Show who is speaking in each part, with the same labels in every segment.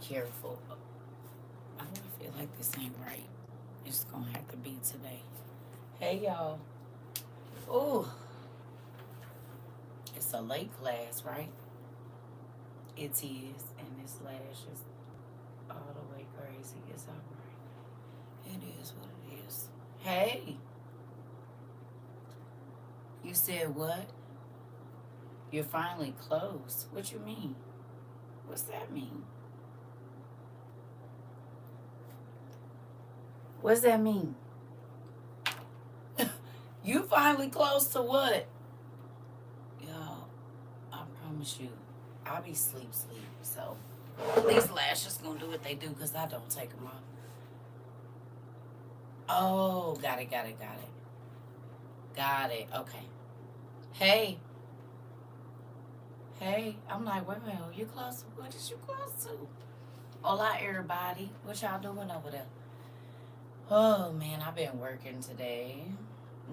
Speaker 1: careful. I feel like this ain't right. It's gonna have to be today. Hey y'all. Ooh, it's a late class, right? It is, and this lash is all the way crazy. It's alright. It is what it is. Hey, you said what? You're finally closed. What you mean? What's that mean? What's that mean? You finally close to what? Y'all, I promise you, I'll be sleep. So these lashes gonna do what they do because I don't take them off. Oh, got it. Okay. Hey, hey. I'm like, wait a minute. You close? What is you close to? Hola, everybody. What y'all doing over there? Oh man, I've been working today.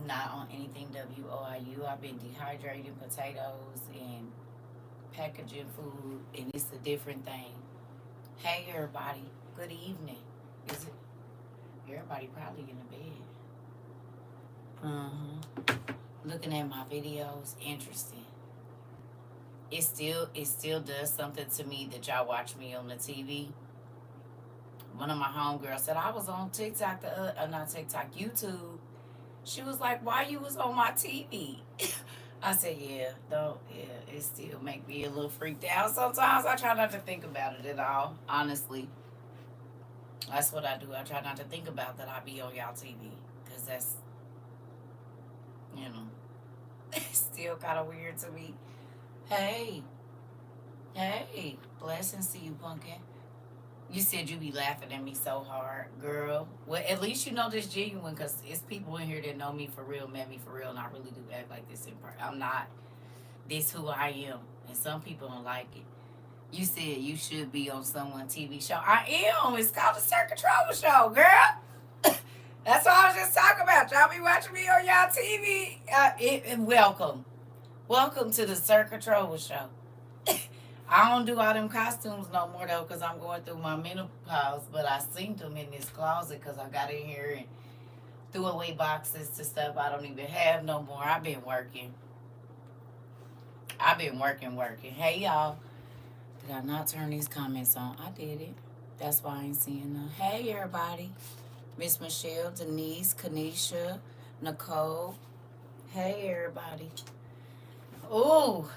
Speaker 1: Not on anything WOIU. I've been dehydrating potatoes and packaging food, and it's a different thing. Hey, everybody. Good evening. Is it? Everybody probably in the bed. Looking at my videos, interesting. It still does something to me that y'all watch me on the TV. One of my homegirls said I was on TikTok, not TikTok, YouTube. She was like, "Why you was on my TV?" I said, "Yeah, don't. Yeah, it still make me a little freaked out. Sometimes I try not to think about it at all. Honestly, that's what I do. I try not to think about that I be on y'all TV because that's you know, it's still kind of weird to me. Hey, hey, blessings to you, pumpkin. You said you be laughing at me so hard, girl. Well, at least you know this genuine because it's people in here that know me for real, met me for real, and I really do act like this in person. I'm not this who I am, and some people don't like it. You said you should be on someone TV show. I am. It's called the CERCA TROVA show, girl. That's what I was just talking about. Y'all be watching me on y'all TV. And welcome to the CERCA TROVA show. I don't do all them costumes no more though, cause I'm going through my menopause. But I seen them in this closet, cause I got in here and threw away boxes to stuff I don't even have no more. I've been working. Working. Hey y'all, did I not turn these comments on? I did it. That's why I ain't seeing them. Hey everybody, Miss Michelle, Denise, Kanisha, Nicole. Hey everybody. Ooh,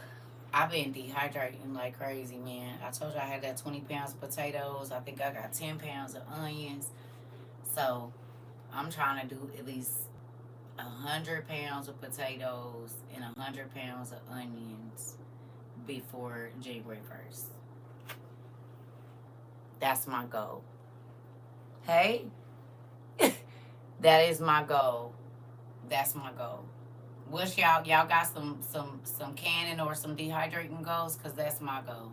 Speaker 1: I've been dehydrating like crazy, man. I told you I had that 20 pounds of potatoes. I think I got 10 pounds of onions. So I'm trying to do at least 100 pounds of potatoes and 100 pounds of onions before January 1st. That's my goal. Hey, that is my goal. That's my goal. Wish y'all got some canning or some dehydrating goals, cause that's my goal.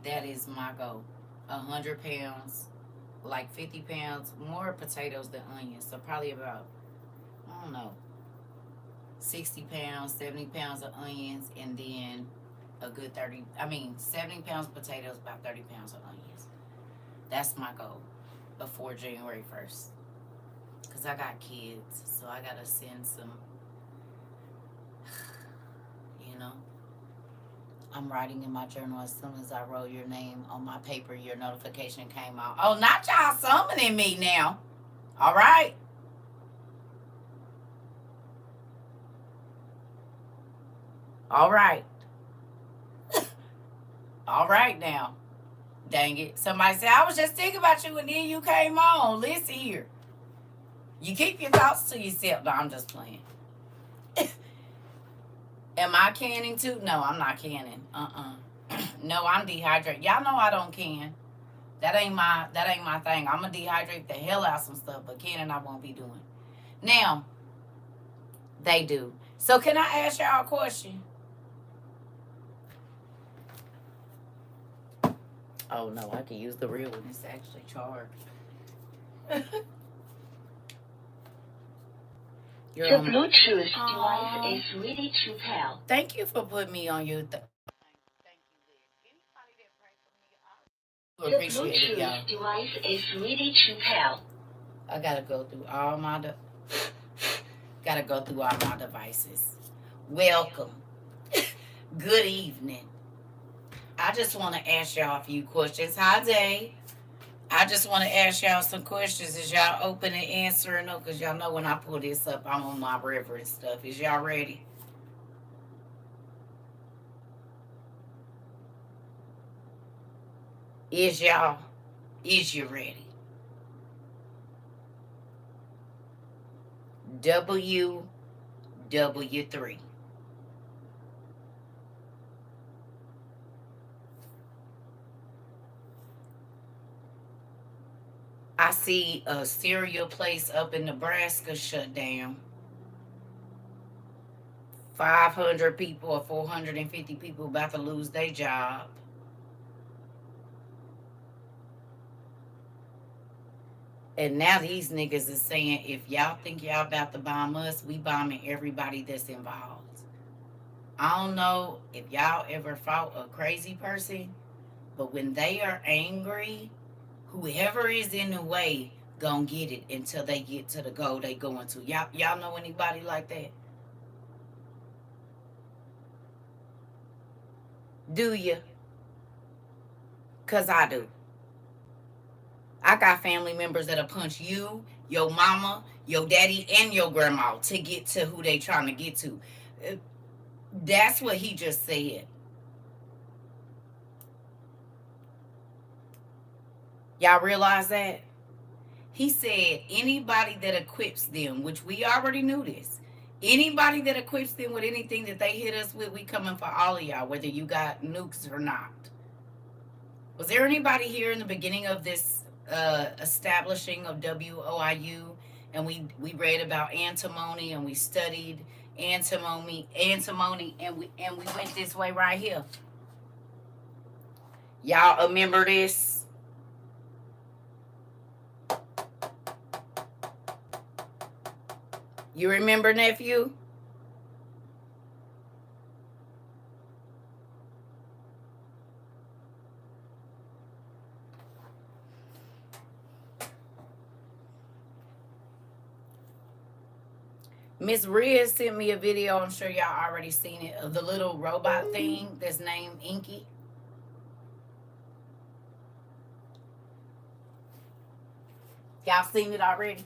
Speaker 1: That is my goal. 100 pounds, like 50 pounds more potatoes than onions. So probably about I don't know 60 pounds, 70 pounds of onions, and then a good 30. I mean 70 pounds of potatoes, about 30 pounds of onions. That's my goal before January 1st. Cause I got kids, so I gotta send some. You know, I'm writing in my journal as soon as I wrote your name on my paper. Your notification came out. Oh, not y'all summoning me now. All right, all right, all right now. Dang it! Somebody said I was just thinking about you, and then you came on. Listen here, you keep your thoughts to yourself. No, I'm just playing. Am I canning too? No, I'm not canning. No, I'm dehydrated. Y'all know I don't can. That ain't my thing. I'm gonna dehydrate the hell out of some stuff, but canning I won't be doing. Now they do. So can I ask y'all a question? Oh no, I can use the real one. It's actually charged. You're
Speaker 2: The
Speaker 1: on.
Speaker 2: Bluetooth device is ready to pair.
Speaker 1: Thank you for putting me on your. Thank you, Liz. Anybody that pray for me,
Speaker 2: The
Speaker 1: Appreciate it, y'all.
Speaker 2: Bluetooth device is ready to pair.
Speaker 1: I gotta go through all my devices. Welcome. Good evening. I just want to ask y'all a few questions. Hi, Day. I just want to ask y'all some questions. Is y'all open and answering them? Because y'all know when I pull this up, I'm on my reverend stuff. Is y'all ready? Is you ready? WW3. I see a cereal place up in Nebraska shut down. 500 people or 450 people about to lose their job. And now these niggas is saying, if y'all think y'all about to bomb us, we bombing everybody that's involved. I don't know if y'all ever fought a crazy person, but when they are angry, whoever is in the way gonna get it until they get to the goal they going to. Y'all know anybody like that? Do you? Cause I do. I got family members that'll punch you, your mama, your daddy, and your grandma to get to who they trying to get to. That's what he just said. Y'all realize that? He said anybody that equips them, which we already knew this. Anybody that equips them with anything that they hit us with, we coming for all of y'all, whether you got nukes or not. Was there anybody here in the beginning of this establishing of WOIU, and we read about antimony and we studied antimony, and we went this way right here. Y'all remember this? You remember, nephew? Miss Riz sent me a video, I'm sure y'all already seen it, of the little robot thing that's named Inky. Y'all seen it already?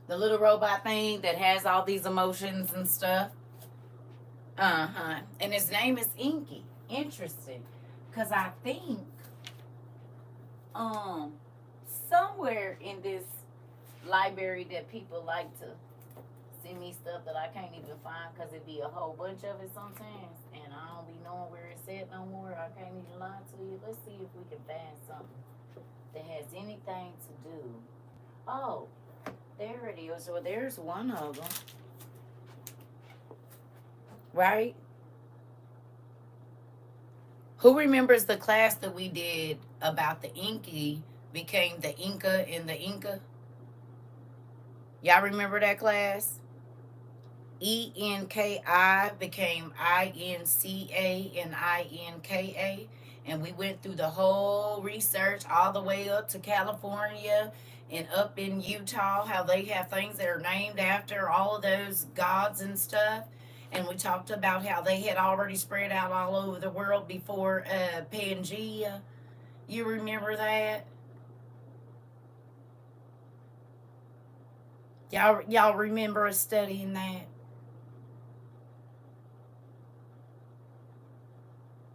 Speaker 1: The little robot thing that has all these emotions and stuff. And his name is Inky. Interesting. Because I think somewhere in this library that people like to send me stuff that I can't even find because it be a whole bunch of it sometimes, and I don't be knowing where it's at no more. I can't even lie to you. Let's see if we can find something that has anything to do. Oh, there it is. Well, there's one of them. Right? Who remembers the class that we did about the Inky became the Inca and the Inca? Y'all remember that class? ENKI became INCA and INKA. And we went through the whole research all the way up to California and up in Utah, how they have things that are named after all of those gods and stuff. And we talked about how they had already spread out all over the world before Pangea. You remember that? Y'all remember us studying that?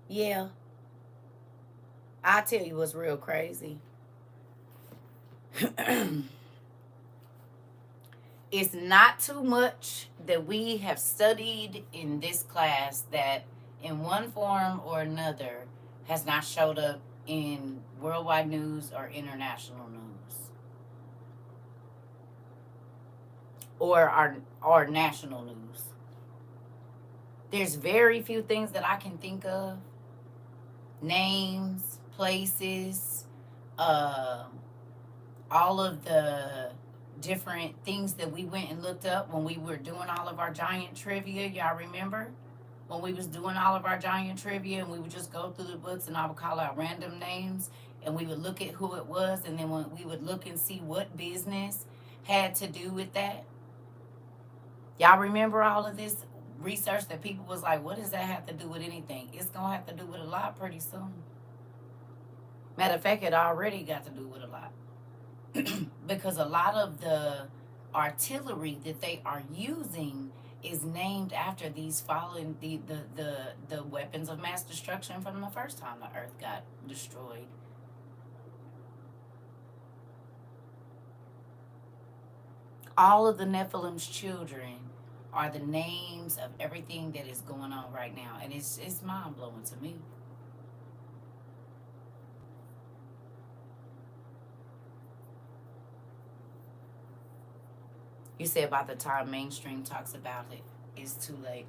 Speaker 1: Yeah. I tell you what's real crazy. It's not too much that we have studied in this class that in one form or another has not showed up in worldwide news or international news or our national news. There's very few things that I can think of. Names, places, all of the different things that we went and looked up when we were doing all of our giant trivia. Y'all remember? when we was doing all of our giant trivia, and we would just go through the books, and I would call out random names, and we would look at who it was, and then when we would look and see what business had to do with that. Y'all remember all of this research that people was like, what does that have to do with anything? It's gonna have to do with a lot pretty soon. Matter of fact, it already got to do with a lot. Because a lot of the artillery that they are using is named after these fallen the weapons of mass destruction from the first time the earth got destroyed. All of the Nephilim's children are the names of everything that is going on right now, and it's mind blowing to me. You said by the time mainstream talks about it, it's too late.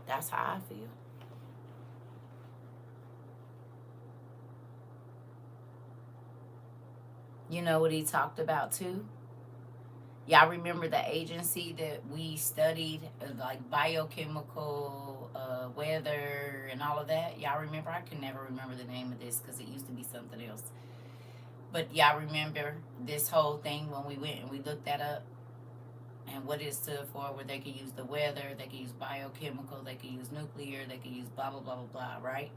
Speaker 1: That's how I feel. You know what he talked about too? Y'all remember the agency that we studied, like biochemical, weather, and all of that? Y'all remember? I can never remember the name of this because it used to be something else. But y'all remember this whole thing when we went and we looked that up and what it stood for, where they could use the weather, they could use biochemical, they could use nuclear, they could use blah, blah, blah, blah, blah, right?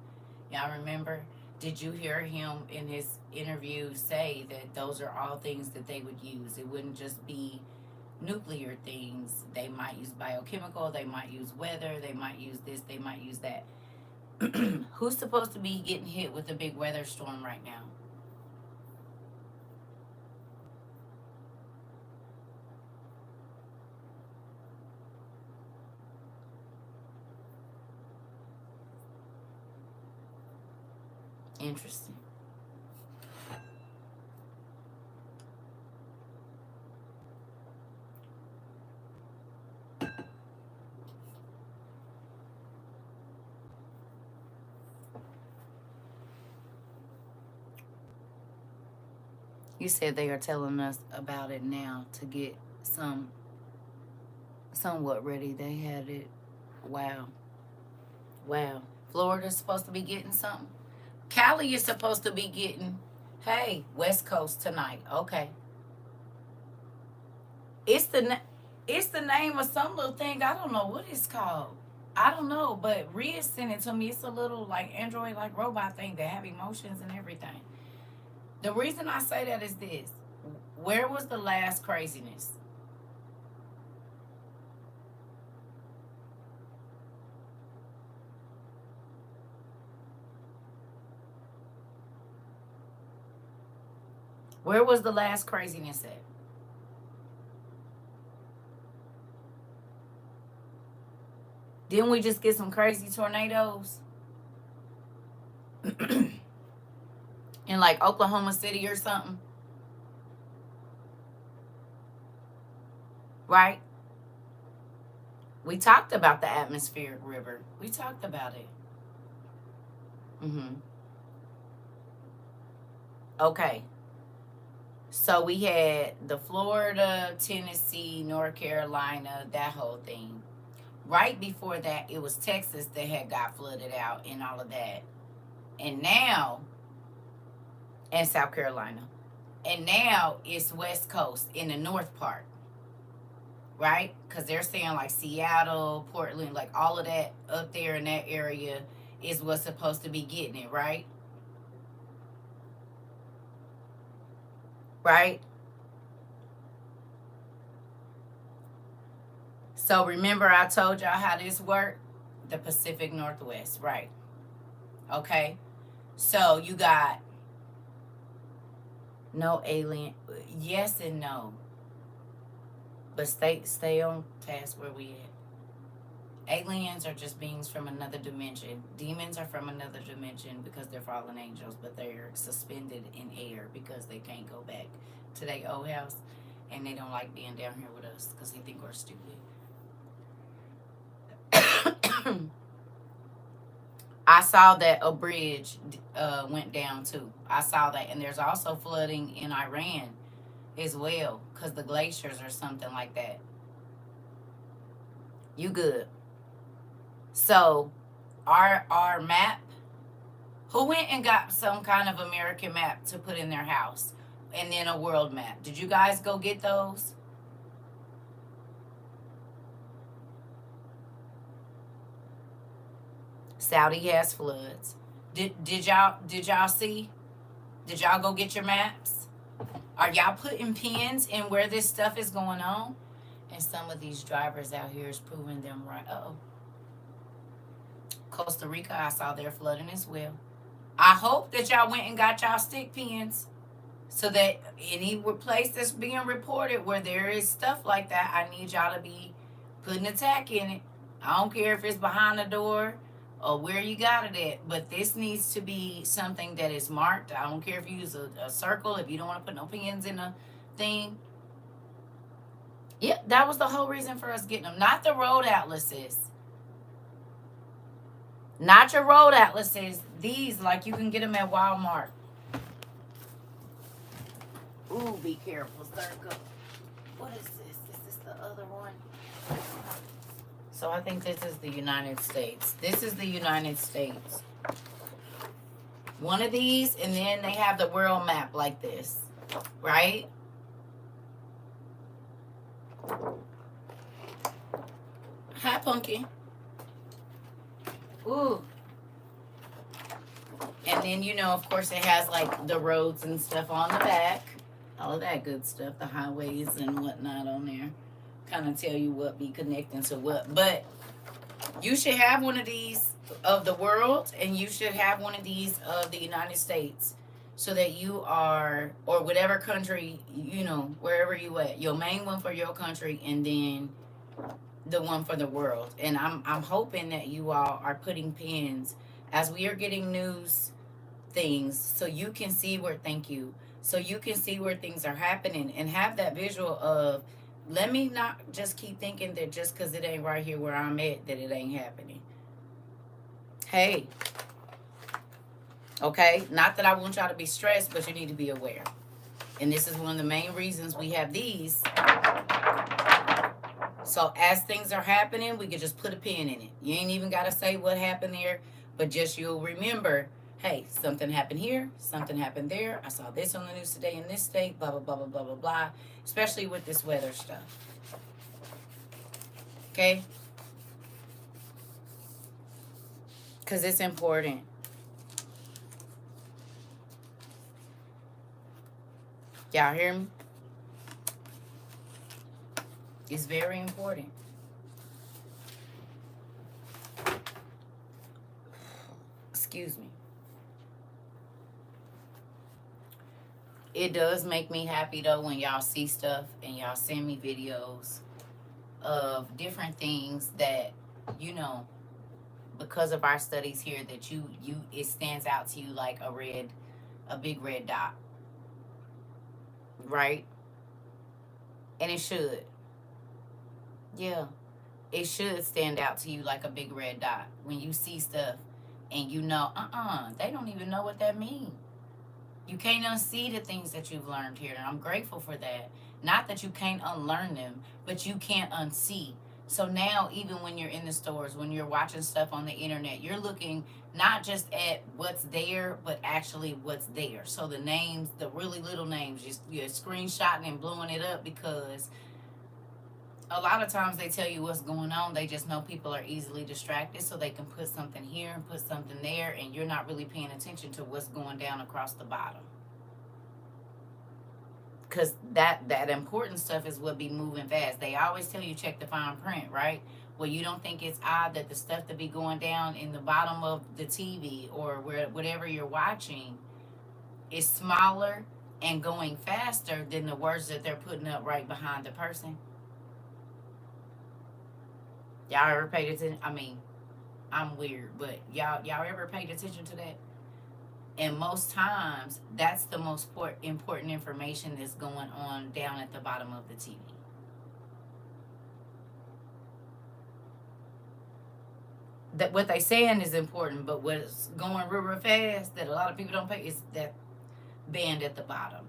Speaker 1: Y'all remember? Did you hear him in his interview say that those are all things that they would use? It wouldn't just be nuclear things. They might use biochemical, they might use weather, they might use this, they might use that. Who's supposed to be getting hit with a big weather storm right now? Interesting. You said they are telling us about it now to get somewhat ready. They had it. Wow. Wow. Florida's supposed to be getting something. Cali is supposed to be getting, hey, West Coast tonight. Okay. It's the name of some little thing. I don't know what it's called. I don't know, but Rhea sent it to me. It's a little like Android like robot thing that have emotions and everything. The reason I say that is this. Where was the last craziness? Where was the last craziness at? Didn't we just get some crazy tornadoes? In like Oklahoma City or something? Right? We talked about the atmospheric river. We talked about it. Okay. So we had the Florida, Tennessee, North Carolina, that whole thing. Right before that, it was Texas that had got flooded out and all of that. And now, and South Carolina. And now it's West Coast in the north part, right? Because they're saying like Seattle, Portland, like all of that up there in that area is what's supposed to be getting it, right? Right? So remember I told y'all how this worked? The Pacific Northwest, right? Okay. So you got no alien. Yes and no. But stay on task where we at. Aliens are just beings from another dimension. Demons are from another dimension because they're fallen angels, but they're suspended in air because they can't go back to their old house, and they don't like being down here with us because they think we're stupid. I saw that a bridge went down too. I saw that, and there's also flooding in Iran as well, because the glaciers or something like that. You good. So our map, who went and got some kind of American map to put in their house? And then a world map. Did you guys go get those? Saudi has floods. Did y'all see? Did y'all go get your maps? Are y'all putting pins in where this stuff is going on? And some of these drivers out here is proving them right. Oh, Costa Rica, I saw their flooding as well. I hope that y'all went and got y'all stick pins so that any place that's being reported where there is stuff like that, I need y'all to be putting a tack in it. I don't care if it's behind the door or where you got it at, but this needs to be something that is marked. I don't care if you use a circle, if you don't want to put no pins in a thing. Yeah, that was the whole reason for us getting them. Not the road atlases. Not your road atlases. These, like, you can get them at Walmart. Ooh, be careful, CERCA. What is this? Is this the other one? So I think this is the United States. This is the United States. One of these, and then they have the world map like this, right? Hi, Pumpkin. Ooh. And then, you know, of course, it has like the roads and stuff on the back. All of that good stuff, the highways and whatnot on there. Kind of tell you what be connecting to what. But you should have one of these of the world, and you should have one of these of the United States, so that you are, or whatever country, you know, wherever you at, your main one for your country, and then the one for the world. And I'm hoping that you all are putting pins as we are getting news things, so you can see where, thank you, so you can see where things are happening and have that visual of, let me not just keep thinking that just because it ain't right here where I'm at, that it ain't happening. Hey, okay, not that I want y'all to be stressed, but you need to be aware. And this is one of the main reasons we have these. So as things are happening, we can just put a pin in it. You ain't even got to say what happened there, but just you'll remember, hey, something happened here, something happened there. I saw this on the news today in this state, blah, blah, blah, blah, blah, blah, blah. Especially with this weather stuff. Okay? Because it's important. Y'all hear me? It's very important. Excuse me. It does make me happy though when y'all see stuff and y'all send me videos of different things that, you know, because of our studies here, that you it stands out to you like a big red dot. Right? And it should. Yeah. It should stand out to you like a big red dot when you see stuff and you know, they don't even know what that means. You can't unsee the things that you've learned here, and I'm grateful for that. Not that you can't unlearn them, but you can't unsee. So now, even when you're in the stores, when you're watching stuff on the internet, you're looking not just at what's there, but actually what's there. So the names, the really little names, you're screenshotting and blowing it up, because a lot of times they tell you what's going on. They just know people are easily distracted, so they can put something here and put something there, and you're not really paying attention to what's going down across the bottom. Because that important stuff is what be moving fast. They always tell you check the fine print, right? Well, you don't think it's odd that the stuff that be going down in the bottom of the TV or whatever you're watching is smaller and going faster than the words that they're putting up right behind the person? Y'all ever paid attention? I mean, I'm weird, but y'all ever paid attention to that? And most times, that's the most important information that's going on down at the bottom of the TV. That what they saying is important, but what's going real fast that a lot of people don't pay is that band at the bottom.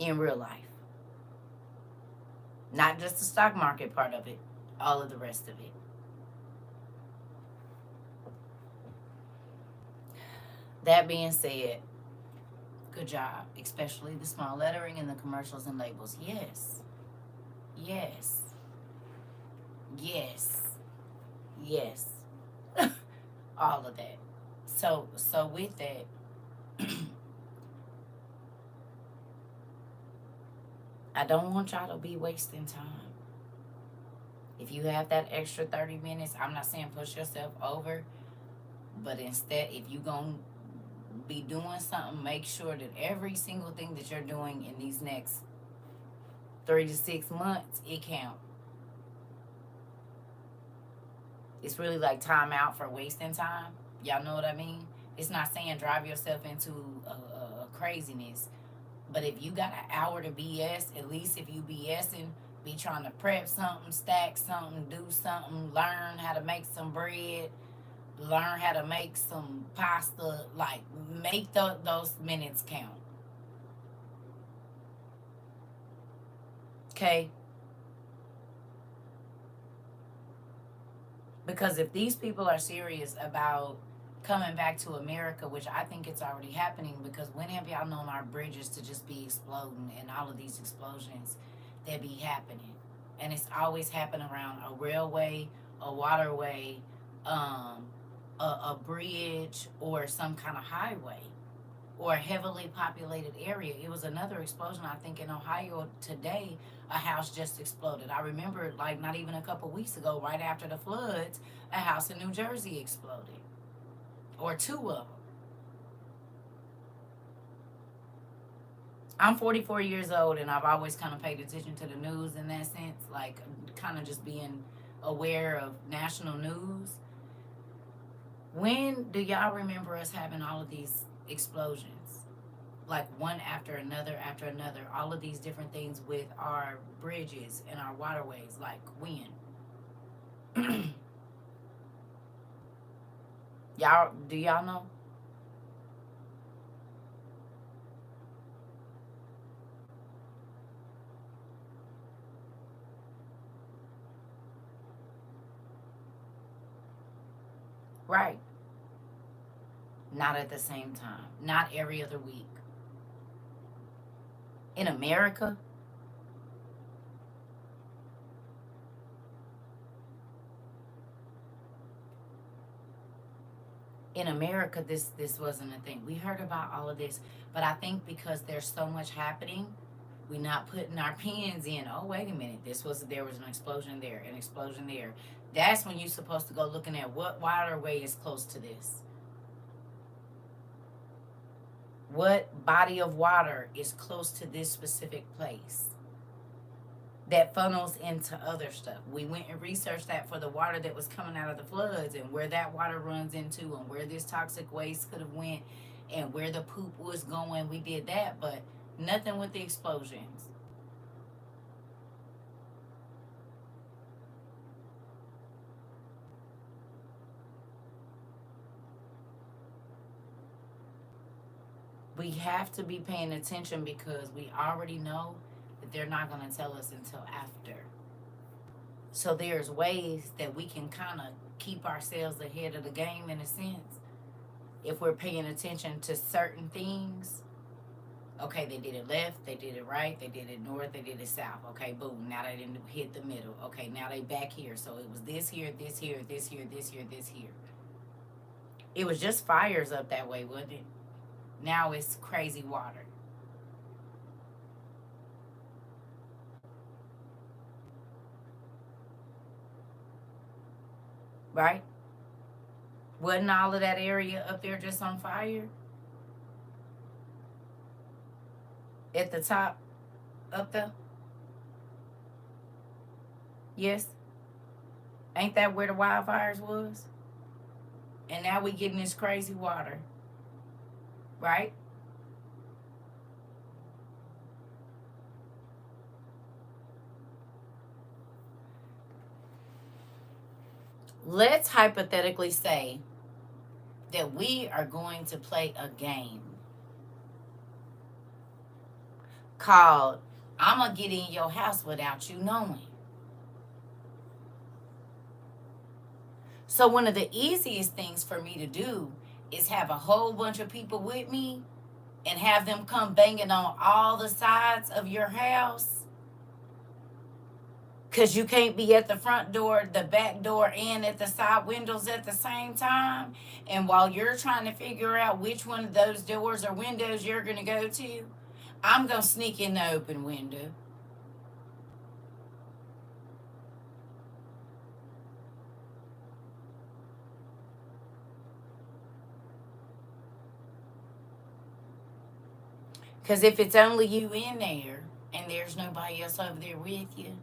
Speaker 1: in real life. Not just the stock market part of it, all of the rest of it. That being said, good job, especially the small lettering and the commercials and labels. Yes, yes, yes, yes, all of that. So with that, I don't want y'all to be wasting time. If you have that extra 30 minutes, I'm not saying push yourself over, but instead, if you going to be doing something, make sure that every single thing that you're doing in these next 3 to 6 months, it counts. It's really like time out for wasting time. Y'all know what I mean? It's not saying drive yourself into a craziness, but if you got an hour to BS, at least if you BSing, be trying to prep something, stack something, do something, learn how to make some bread, learn how to make some pasta, like make those minutes count. Okay? Because if these people are serious about coming back to America, which I think it's already happening, because when have y'all known our bridges to just be exploding and all of these explosions that be happening? And it's always happened around a railway, a waterway, a bridge, or some kind of highway, or a heavily populated area. It was another explosion, I think, in Ohio today. A house just exploded. I remember, like, not even a couple weeks ago, right after the floods, a house in New Jersey exploded, or 2 of them. I'm 44 years old, and I've always kind of paid attention to the news in that sense, like kind of just being aware of national news. When do y'all remember us having all of these explosions? Like one after another, all of these different things with our bridges and our waterways. Like when? Do y'all know? Right. Not at the same time. Not every other week. In America, this wasn't a thing. We heard about all of this, but I think because there's so much happening, we're not putting our pins in. Oh, wait a minute, there was an explosion there, an explosion there. That's when you're supposed to go looking at what waterway is close to this. What body of water is close to this specific place that funnels into other stuff. We went and researched that for the water that was coming out of the floods, and where that water runs into, and where this toxic waste could have went, and where the poop was going. We did that, but nothing with the explosions. We have to be paying attention, because we already know that they're not going to tell us until after. So there's ways that we can kind of keep ourselves ahead of the game, in a sense, if we're paying attention to certain things. Okay, they did it left, they did it right, they did it north, they did it south. Okay, boom, now they didn't hit the middle. Okay, now they back here. So it was this here, this here, this here, this here, this here. It was just fires up that way, wasn't it? Now it's crazy water. Right? Wasn't all of that area up there just on fire? At the top, up there? Yes? Ain't that where the wildfires was? And now we getting this crazy water. Right? Let's hypothetically say that we are going to play a game. called I'm going to get in your house without you knowing. So one of the easiest things for me to do is have a whole bunch of people with me and have them come banging on all the sides of your house. Because you can't be at the front door, the back door, and at the side windows at the same time. And while you're trying to figure out which one of those doors or windows you're going to go to, I'm going to sneak in the open window. Because if it's only you in there and there's nobody else over there with you,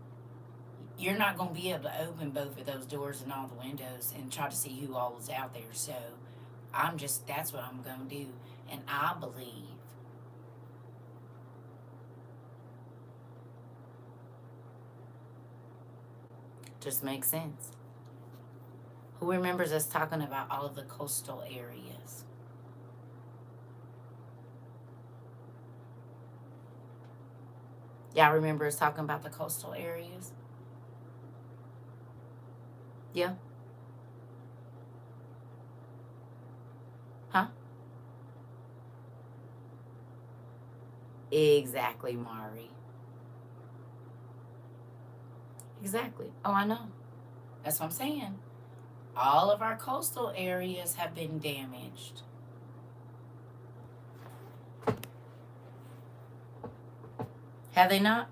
Speaker 1: you're not going to be able to open both of those doors and all the windows and try to see who all is out there. So that's what I'm going to do. And I believe just makes sense. Who remembers us talking about all of the coastal areas? Y'all remember us talking about the coastal areas? Yeah? Huh? Exactly, Mari. Exactly. Oh, I know. That's what I'm saying. All of our coastal areas have been damaged. Have they not?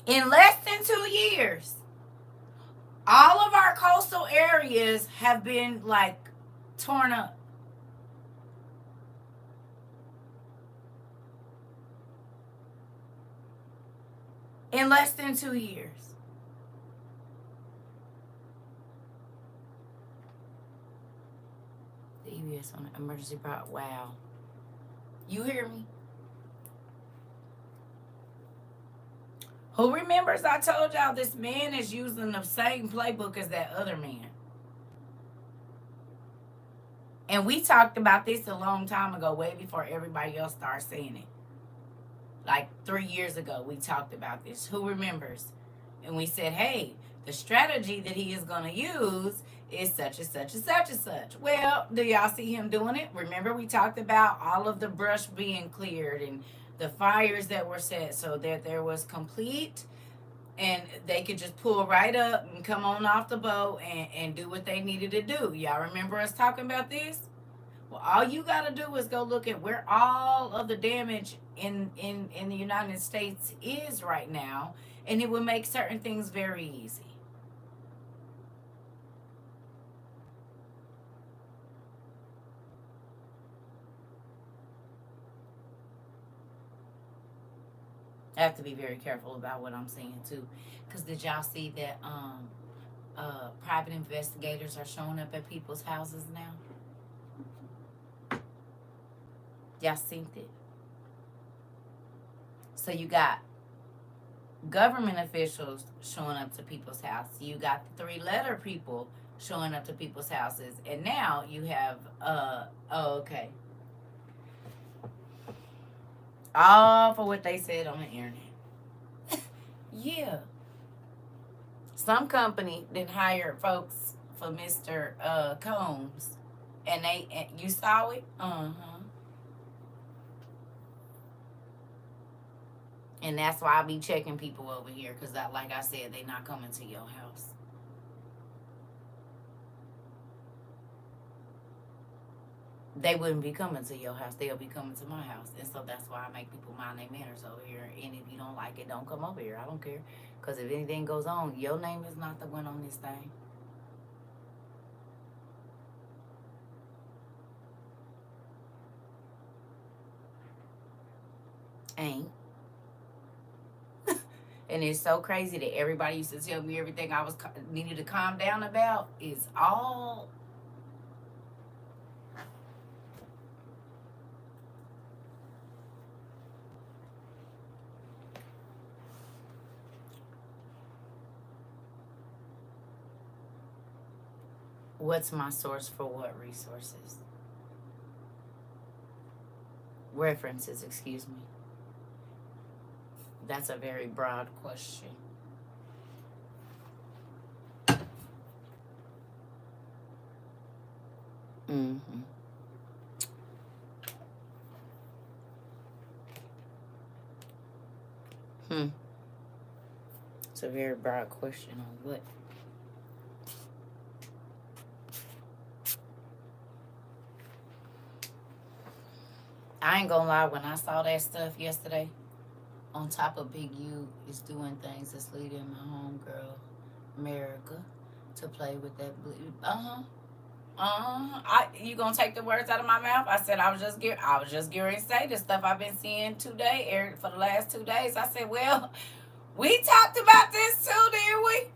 Speaker 1: In less than 2 years, all of our coastal areas have been like torn up. In less than 2 years. The EBS on emergency brought. Wow. You hear me? Who remembers I told y'all this man is using the same playbook as that other man? And we talked about this a long time ago, way before everybody else started saying it. Like 3 years ago, we talked about this. Who remembers? And we said, hey, the strategy that he is going to use is such and such and such and such. Well, do y'all see him doing it? Remember, we talked about all of the brush being cleared and the fires that were set so that there was complete and they could just pull right up and come on off the boat and do what they needed to do. Y'all remember us talking about this? Well, all you got to do is go look at where all of the damage in the United States is right now, and it will make certain things very easy. I have to be very careful about what I'm saying too, because did y'all see that private investigators are showing up at people's houses now? Y'all seen it? So you got government officials showing up to people's houses. You got the 3-letter people showing up to people's houses, and now you have okay. All for what they said on the internet. Yeah. Some company didn't hire folks for Mr. Combs, and you saw it? And that's why I be checking people over here, because like I said, they not coming to your house. They wouldn't be coming to your house. They'll be coming to my house. And so that's why I make people mind their manners over here. And if you don't like it, don't come over here. I don't care. Because if anything goes on, your name is not the one on this thing. Ain't. And it's so crazy that everybody used to tell me everything I was needed to calm down about is all. What's my source for what resources? References, excuse me. That's a very broad question. Mm-hmm. Hmm. It's a very broad question on what. I ain't gonna lie, when I saw that stuff yesterday, on top of Big U is doing things that's leading my homegirl, America, to play with that blue. You gonna take the words out of my mouth? I said I was just getting to say the stuff I've been seeing today, Eric, for the last 2 days. I said, well, we talked about this too, didn't we?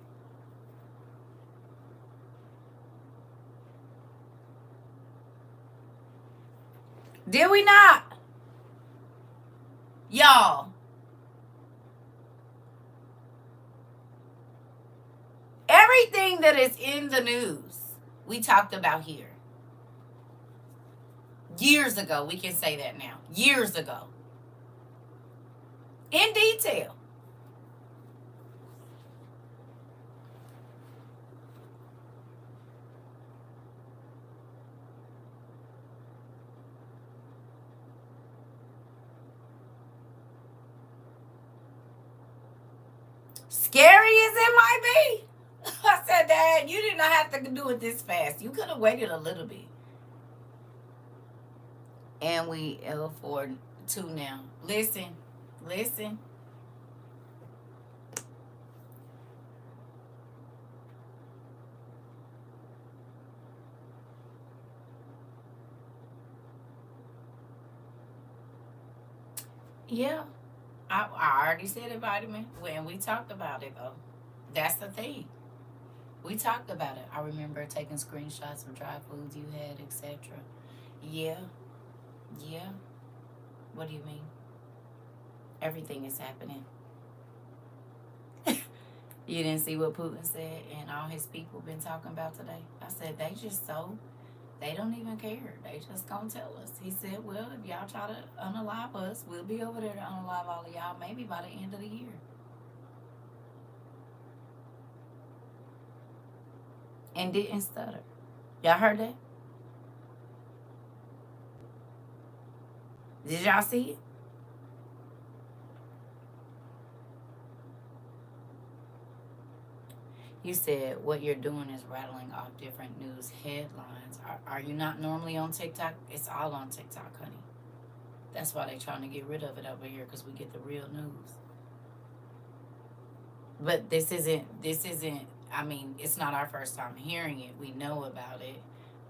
Speaker 1: Did we not? Y'all. Everything that is in the news, we talked about here. Years ago, we can say that now. Years ago. In detail. Scary as it might be. I said, Dad, you did not have to do it this fast. You could have waited a little bit. And we L4-2 now. Listen. Yeah. I already said it, vitamin. When we talked about it, though. That's the thing. We talked about it. I remember taking screenshots of dry foods you had, etc. Yeah. What do you mean? Everything is happening. You didn't see what Putin said and all his people been talking about today? I said, they don't even care. They just gonna tell us. He said, well, if y'all try to unalive us, we'll be over there to unalive all of y'all maybe by the end of the year. And didn't stutter. Y'all heard that? Did y'all see it? You said what you're doing is rattling off different news headlines. Are you not normally on TikTok? It's all on TikTok, honey. That's why they're trying to get rid of it over here, because we get the real news. But this isn't, I mean, it's not our first time hearing it. We know about it.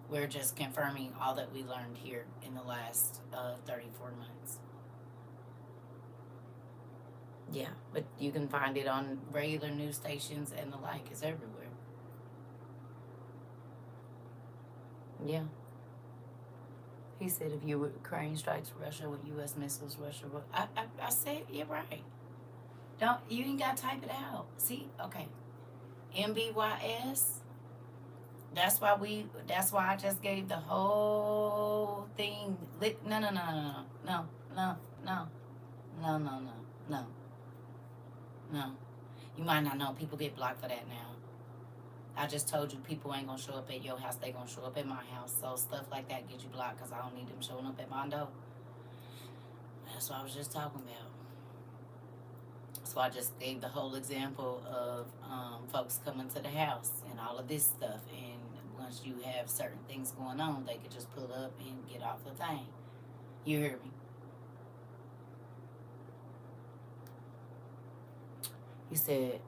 Speaker 1: We're just confirming all that we learned here in the last 34 months. Yeah, but you can find it on regular news stations and the like. It's everywhere. Yeah. He said if Ukraine strikes Russia with U.S. missiles, Russia will... I said, you're right. You ain't got to type it out. See? Okay. MBYS. That's why I just gave the whole thing. No. You might not know. People get blocked for that now. I just told you people ain't gonna show up at your house. They gonna show up at my house. So stuff like that get you blocked because I don't need them showing up at my door. That's what I was just talking about. So I just gave the whole example of folks coming to the house and all of this stuff. And once you have certain things going on, they could just pull up and get off the thing. You hear me? He said,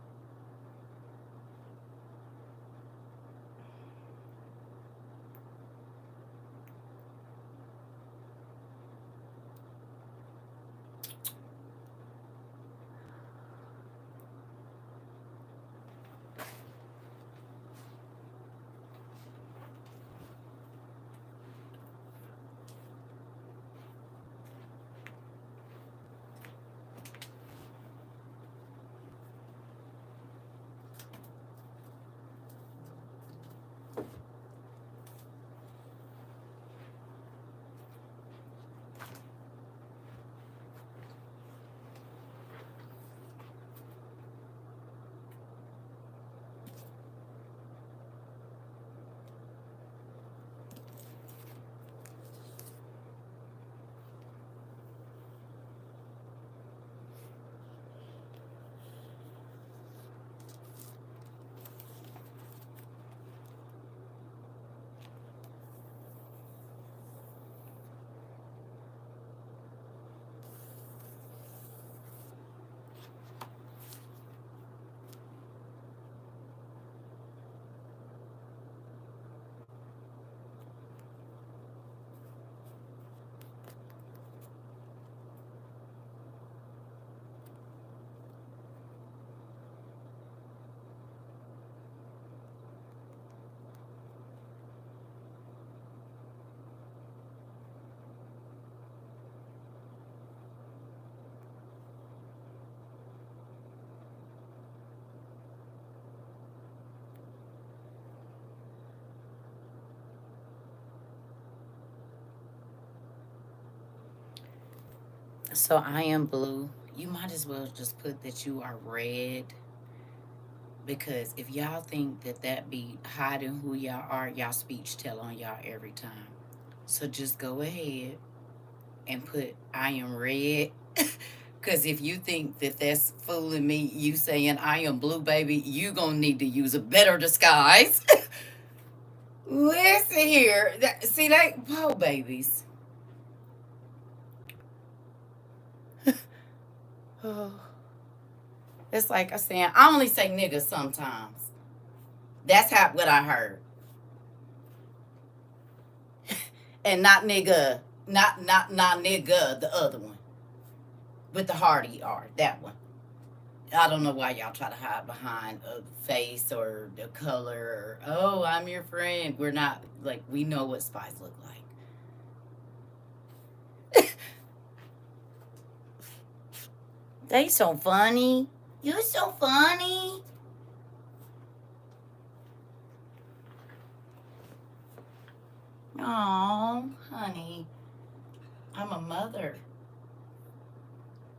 Speaker 1: So I am blue. You might as well just put that you are red. Because if y'all think that that be hiding who y'all are, y'all speech tell on y'all every time. So just go ahead and put I am red. Because if you think that that's fooling me, you saying I am blue, baby, you gonna need to use a better disguise. Listen here. See, they, oh, babies. Oh, it's like I saying, I only say nigga sometimes. That's what I heard. And not nigga, not nigga, the other one. With the hard ER, that one. I don't know why y'all try to hide behind a face or the color or, oh, I'm your friend. We're not, like, we know what spies look like. They so funny. You're so funny. Oh, honey. I'm a mother.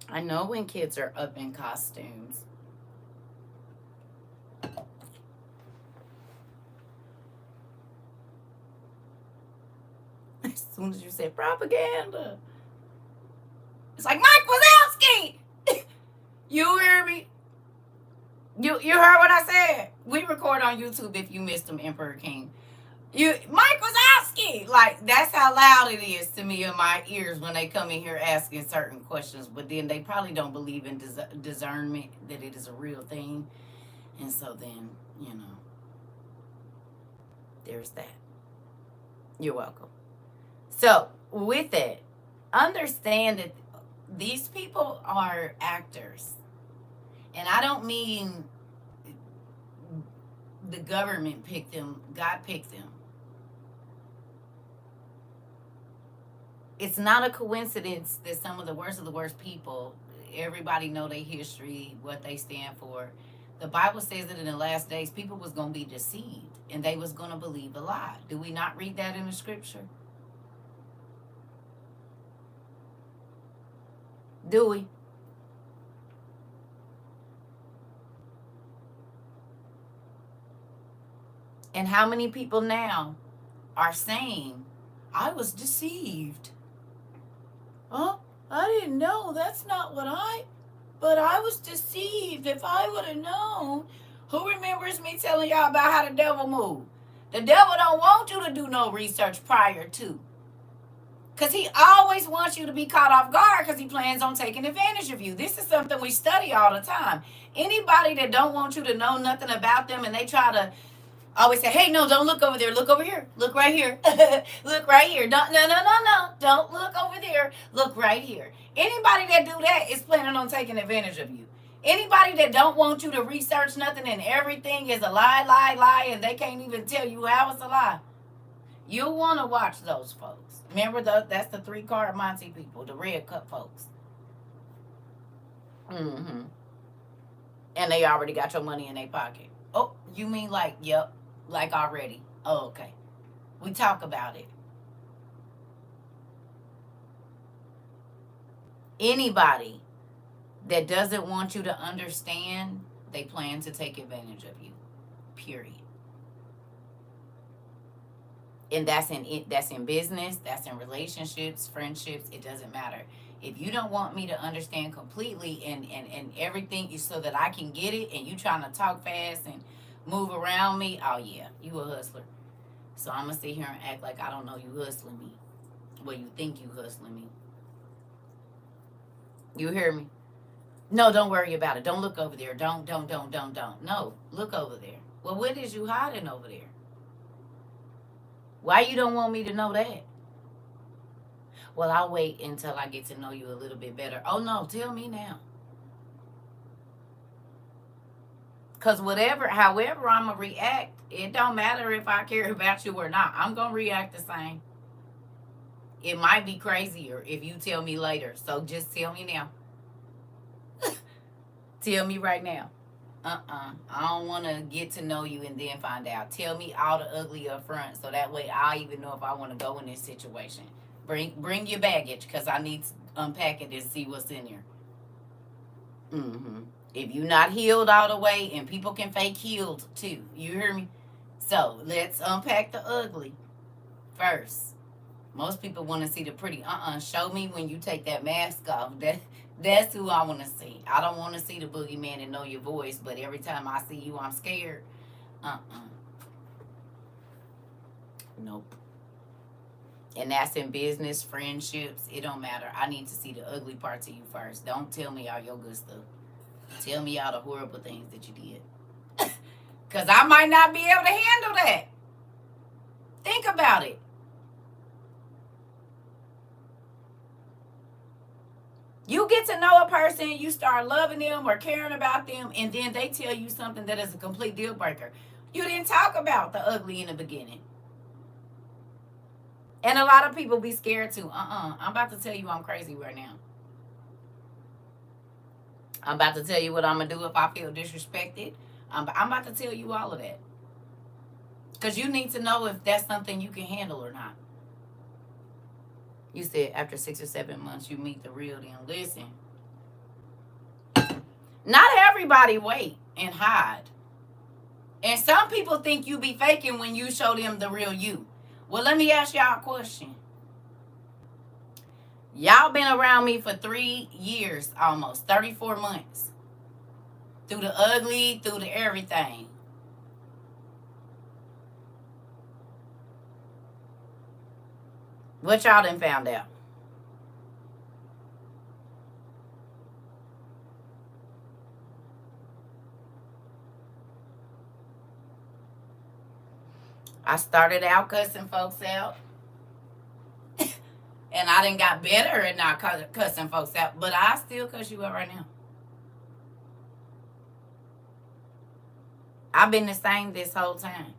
Speaker 1: I know when kids are up in costumes. As soon as you said propaganda, it's like Mike Wazowski. You hear me? You heard what I said? We record on YouTube if you missed them, Emperor King. Mike Wazowski! Like, that's how loud it is to me in my ears when they come in here asking certain questions. But then they probably don't believe in discernment, that it is a real thing. And so then, there's that. You're welcome. So, with it, understand that these people are actors. And I don't mean the government picked them, God picked them. It's not a coincidence that some of the worst people, everybody know their history, what they stand for. The Bible says that in the last days, people was going to be deceived and they was going to believe a lie. Do we not read that in the scripture? Do we? And how many people now are saying, I was deceived? Oh, I didn't know. That's not but I was deceived. If I would have known. Who remembers me telling y'all about how the devil moved? The devil don't want you to do no research prior to. Because he always wants you to be caught off guard because he plans on taking advantage of you. This is something we study all the time. Anybody that don't want you to know nothing about them and they try to always say, hey, no, don't look over there. Look over here. Look right here. Look right here. No. Don't look over there. Look right here. Anybody that do that is planning on taking advantage of you. Anybody that don't want you to research nothing and everything is a lie, and they can't even tell you how it's a lie. You'll want to watch those folks. Remember, that's the 3-card Monty people, the red cup folks. Mm-hmm. And they already got your money in their pocket. Oh, you mean like, yep, like already. Oh, okay. We talk about it. Anybody that doesn't want you to understand, they plan to take advantage of you. Period. And that's in business, that's in relationships, friendships, it doesn't matter. If you don't want me to understand completely and everything so that I can get it, and you trying to talk fast and move around me, oh yeah, you a hustler. So I'm going to sit here and act like I don't know you hustling me. Well, you think you hustling me. You hear me? No, don't worry about it. Don't look over there. Don't. No, look over there. Well, what is you hiding over there? Why you don't want me to know that? Well, I'll wait until I get to know you a little bit better. Oh, no, tell me now. Because however I'm going to react, it don't matter if I care about you or not. I'm going to react the same. It might be crazier if you tell me later. So just tell me now. Tell me right now. I don't want to get to know you and then find out. Tell me all the ugly up front so that way I'll even know if I want to go in this situation. Bring your baggage, because I need to unpack it and see what's in there. If you're not healed all the way, and people can fake healed too. You hear me? So let's unpack the ugly first. Most people want to see the pretty. Show me when you take that mask off. That's who I want to see. I don't want to see the boogeyman and know your voice, but every time I see you, I'm scared. Nope. And that's in business, friendships. It don't matter. I need to see the ugly parts of you first. Don't tell me all your good stuff. Tell me all the horrible things that you did. Because I might not be able to handle that. Think about it. You get to know a person, you start loving them or caring about them, and then they tell you something that is a complete deal breaker. You didn't talk about the ugly in the beginning. And a lot of people be scared too. I'm about to tell you I'm crazy right now. I'm about to tell you what I'm going to do if I feel disrespected. I'm about to tell you all of that. Because you need to know if that's something you can handle or not. You said after 6 or 7 months you meet the real deal. Listen. Not everybody wait and hide. And some people think you be faking when you show them the real you. Well, let me ask y'all a question. Y'all been around me for 3 years almost, 34 months. Through the ugly, through the everything. What y'all done found out? I started out cussing folks out. And I done got better at not cussing folks out. But I still cuss you out right now. I've been the same this whole time.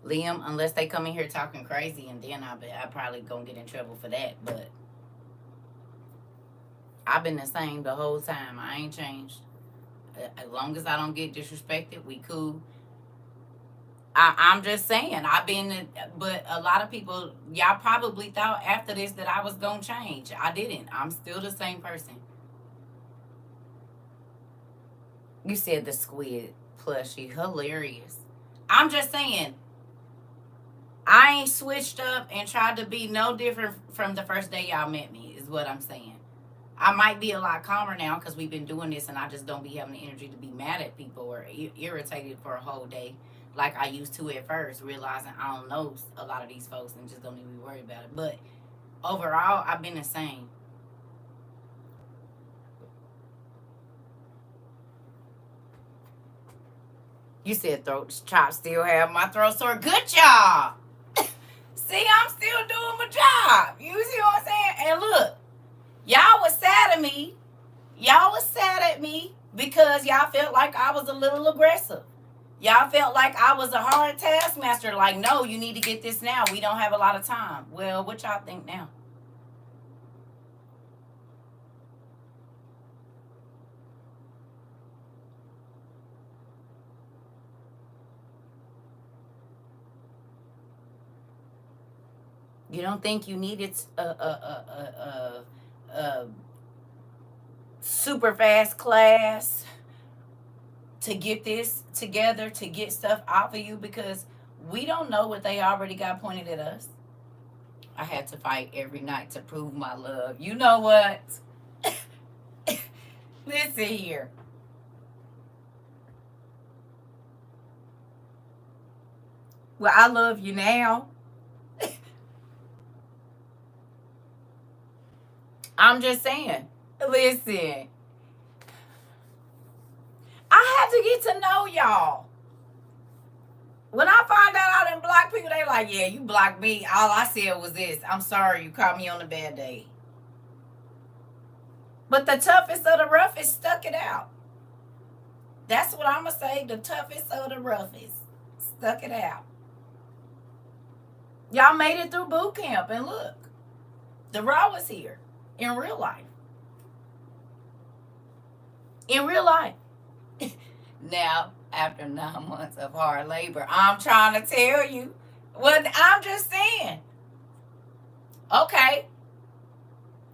Speaker 1: Liam, unless they come in here talking crazy, and then I probably gonna get in trouble for that. But I've been the same the whole time. I ain't changed. As long as I don't get disrespected, we cool. I'm just saying, but a lot of people, y'all probably thought after this that I was gonna change. I didn't. I'm still the same person. You said the squid plushie, hilarious. I'm just saying, I ain't switched up and tried to be no different from the first day y'all met me, is what I'm saying. I might be a lot calmer now because we've been doing this, and I just don't be having the energy to be mad at people or irritated for a whole day like I used to at first, realizing I don't know a lot of these folks and just don't even be worried about it. But overall, I've been the same. You said throat chop still have my throat sore. Good job. See, I'm still doing my job. You see what I'm saying? And look, y'all was sad at me. Y'all was sad at me because y'all felt like I was a little aggressive. Y'all felt like I was a hard taskmaster. Like, no, you need to get this now. We don't have a lot of time. Well, what y'all think now? You don't think you needed a super fast class to get this together, to get stuff off of you, because we don't know what they already got pointed at us. I had to fight every night to prove my love. You know what? Listen here. Well, I love you now. I'm just saying. Listen. I had to get to know y'all. When I find out I didn't block people, they like, yeah, you blocked me. All I said was this. I'm sorry you caught me on a bad day. But the toughest of the roughest stuck it out. That's what I'm going to say. The toughest of the roughest stuck it out. Y'all made it through boot camp, and look, the raw was here in real life. In real life. Now, after 9 months of hard labor, I'm trying to tell you. Well, I'm just saying. Okay,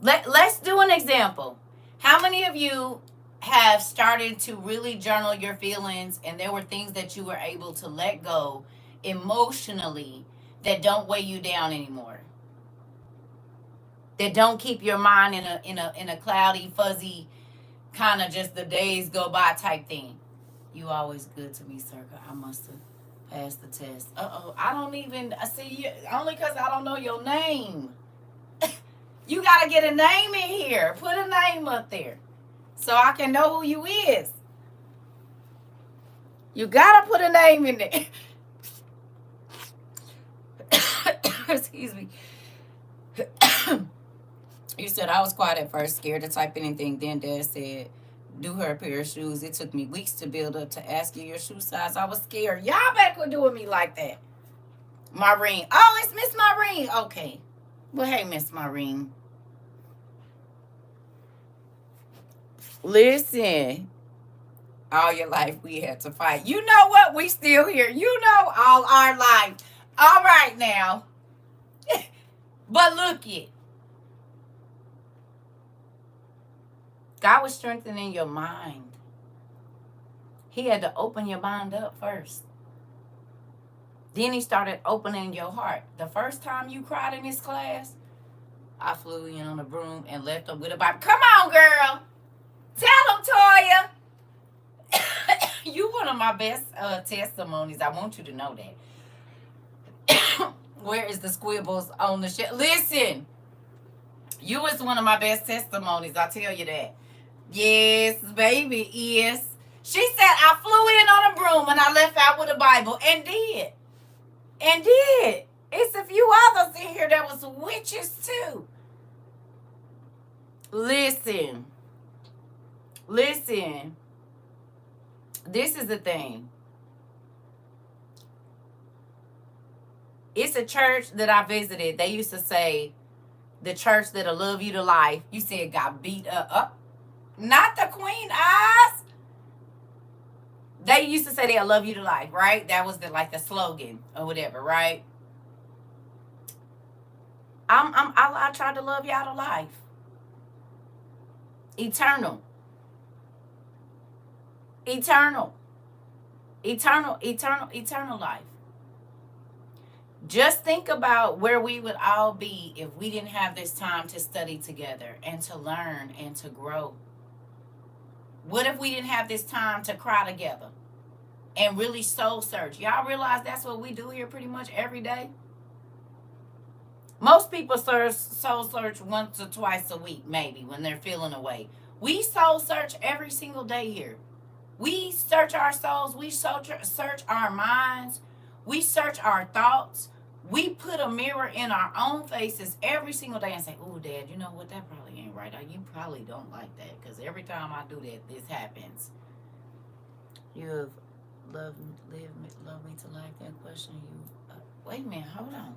Speaker 1: let's do an example. How many of you have started to really journal your feelings and there were things that you were able to let go emotionally that don't weigh you down anymore? That don't keep your mind in a cloudy, fuzzy kind of just the days go by type thing. You always good to me, Circa. I must have passed the test. I don't even I see you only because I don't know your name. You gotta get a name in here. Put a name up there so I can know who you is. You gotta put a name in there. Excuse me. You said I was quiet at first, scared to type anything. Then Dad said, do her a pair of shoes. It took me weeks to build up to ask you your shoe size. I was scared. Y'all back with doing me like that. Maureen. Oh, it's Miss Maureen. Okay. Well, hey, Miss Maureen. Listen. All your life we had to fight. You know what? We still here. You know all our life. All right now. But look it. God was strengthening your mind. He had to open your mind up first. Then he started opening your heart. The first time you cried in this class, I flew in on a broom and left them with a Bible. Come on, girl. Tell them, Toya. You one of my best testimonies. I want you to know that. Where is the squibbles on the shit? Listen, you was one of my best testimonies. I tell you that. Yes, baby, yes. She said I flew in on a broom and I left out with a Bible and did. And did. It's a few others in here that was witches too. Listen. This is the thing. It's a church that I visited. They used to say, the church that'll love you to life. You said got beat up. Not the Queen Eyes. They used to say they'll love you to life, right? That was the slogan or whatever, right? I tried to love y'all to life. Eternal life. Just think about where we would all be if we didn't have this time to study together and to learn and to grow. What if we didn't have this time to cry together and really soul search? Y'all realize that's what we do here pretty much every day? Most people soul search once or twice a week, maybe, when they're feeling away. We soul search every single day here. We search our souls. We search our minds. We search our thoughts. We put a mirror in our own faces every single day and say, oh, Dad, you know what? That probably ain't right. You probably don't like that because every time I do that, this happens. You have loved me to life, then question you. Wait a minute. Hold on.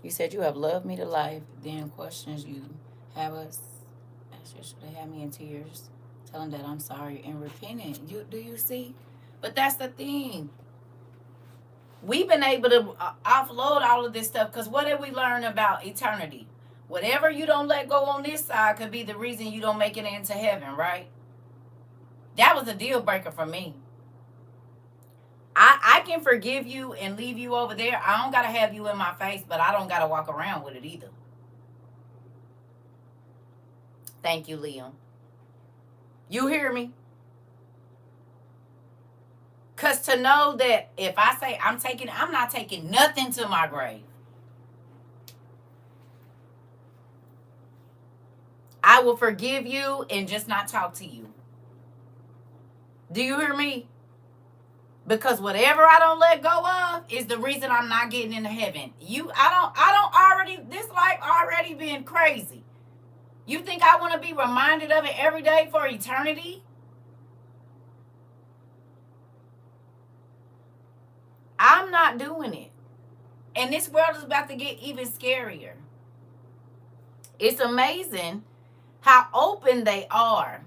Speaker 1: You said you have loved me to life, then questions you have us. Should they have me in tears? Tell them that I'm sorry and repentant. Do you see? But that's the thing. We've been able to offload all of this stuff because what did we learn about eternity? Whatever you don't let go on this side could be the reason you don't make it into heaven, right? That was a deal breaker for me. I can forgive you and leave you over there. I don't got to have you in my face, but I don't got to walk around with it either. Thank you, Liam. You hear me? Because to know that if I say I'm not taking nothing to my grave. I will forgive you and just not talk to you. Do you hear me? Because whatever I don't let go of is the reason I'm not getting into heaven. This life already been crazy. You think I want to be reminded of it every day for eternity? I'm not doing it. And this world is about to get even scarier. It's amazing how open they are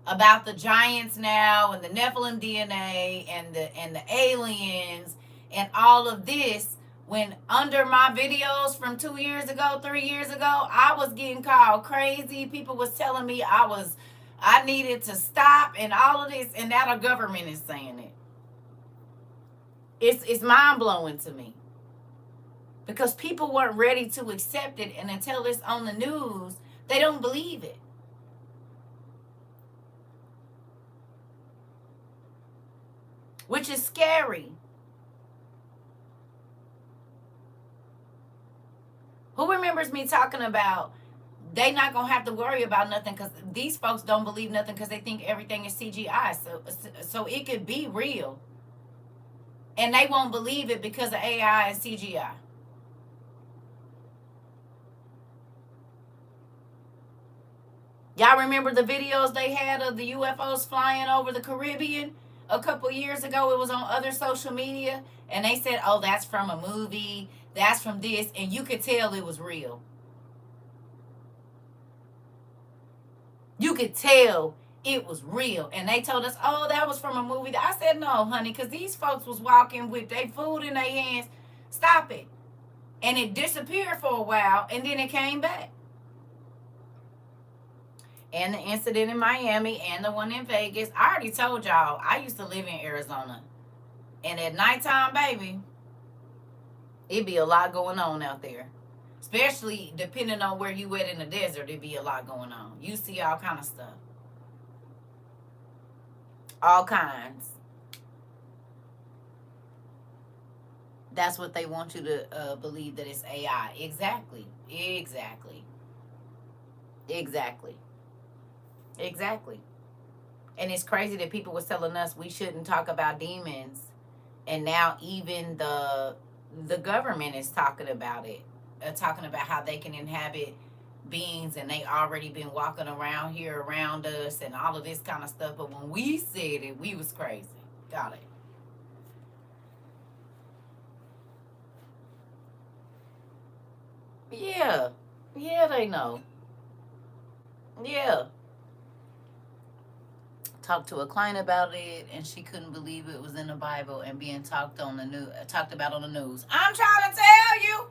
Speaker 1: about the giants now and the Nephilim DNA and the aliens and all of this, when under my videos from 2 years ago, 3 years ago, I was getting called crazy. People was telling me I needed to stop and all of this, and now the government is saying it. It's mind blowing to me because people weren't ready to accept it, and until it's on the news, they don't believe it. Which is scary. Who remembers me talking about they not gonna have to worry about nothing because these folks don't believe nothing because they think everything is CGI. So it could be real, and they won't believe it because of AI and CGI. Y'all remember the videos they had of the UFOs flying over the Caribbean a couple years ago? It was on other social media, and they said, "Oh, that's from a movie. That's from this," and you could tell it was real. You could tell it was real, and they told us, "Oh, that was from a movie." I said, "No, honey, because these folks was walking with their food in their hands. Stop it!" And it disappeared for a while, and then it came back. And the incident in Miami and the one in Vegas. I already told y'all, I used to live in Arizona. And at nighttime, baby, it'd be a lot going on out there. Especially depending on where you at in the desert, it'd be a lot going on. You see all kind of stuff. All kinds. That's what they want you to believe, that it's AI. Exactly. Exactly. Exactly. Exactly. And it's crazy that people was telling us we shouldn't talk about demons, and now even the government is talking about it, talking about how they can inhabit beings, and they already been walking around here around us and all of this kind of stuff. But when we said it, we was crazy. Got it. Yeah. Yeah, they know. Yeah. Talked to a client about it, and she couldn't believe it was in the Bible and being talked about on the news. I'm trying to tell you.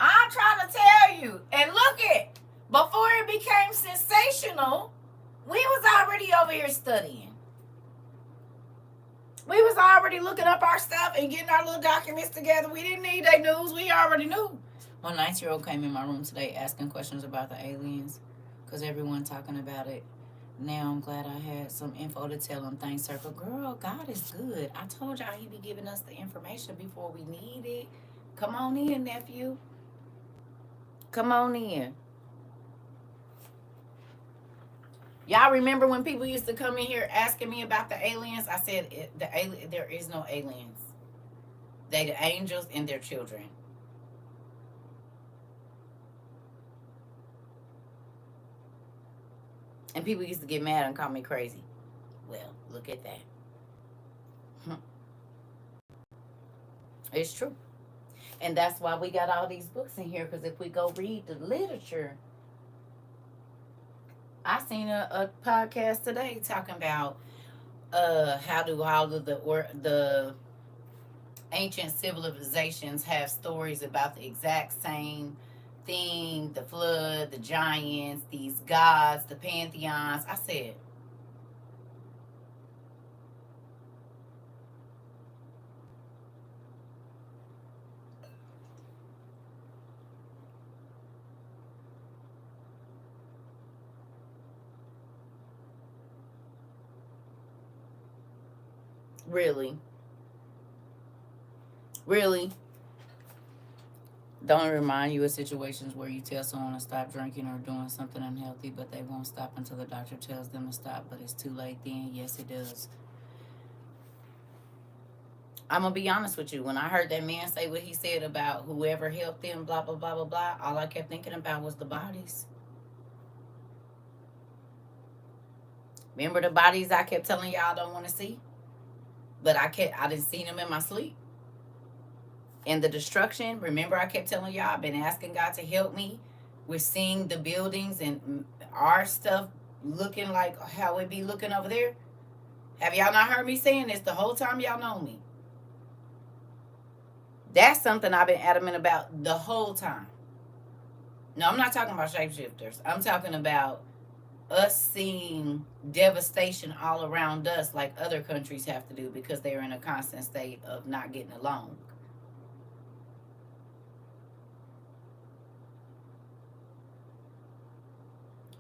Speaker 1: I'm trying to tell you. And look it, before it became sensational, we was already over here studying. We was already looking up our stuff and getting our little documents together. We didn't need that news. We already knew. One 9-year-old came in my room today asking questions about the aliens because everyone talking about it. Now I'm glad I had some info to tell him. Thanks, CERCA. Girl, God is good. I told y'all he be giving us the information before we need it. Come on in, nephew. Come on in. Y'all remember when people used to come in here asking me about the aliens? I said there is no aliens. They the angels and their children. And people used to get mad and call me crazy. Well, look at that. It's true. And that's why we got all these books in here, because if we go read the literature, I seen a podcast today talking about how do all of the ancient civilizations have stories about the exact same thing, the flood, the giants, these gods, the pantheons. I said, really? Really? Don't remind you of situations where you tell someone to stop drinking or doing something unhealthy, but they won't stop until the doctor tells them to stop, but it's too late then? Yes, it does. I'm going to be honest with you. When I heard that man say what he said about whoever helped them, blah, blah, blah, blah, blah, all I kept thinking about was the bodies. Remember the bodies I kept telling y'all I don't want to see? But I didn't see them in my sleep. And the destruction, remember I kept telling y'all I've been asking God to help me with seeing the buildings and our stuff, looking like how it be looking over there. Have y'all not heard me saying this the whole time y'all know me? That's something I've been adamant about the whole time. No, I'm not talking about shapeshifters. I'm talking about us seeing devastation all around us like other countries have to do because they're in a constant state of not getting along.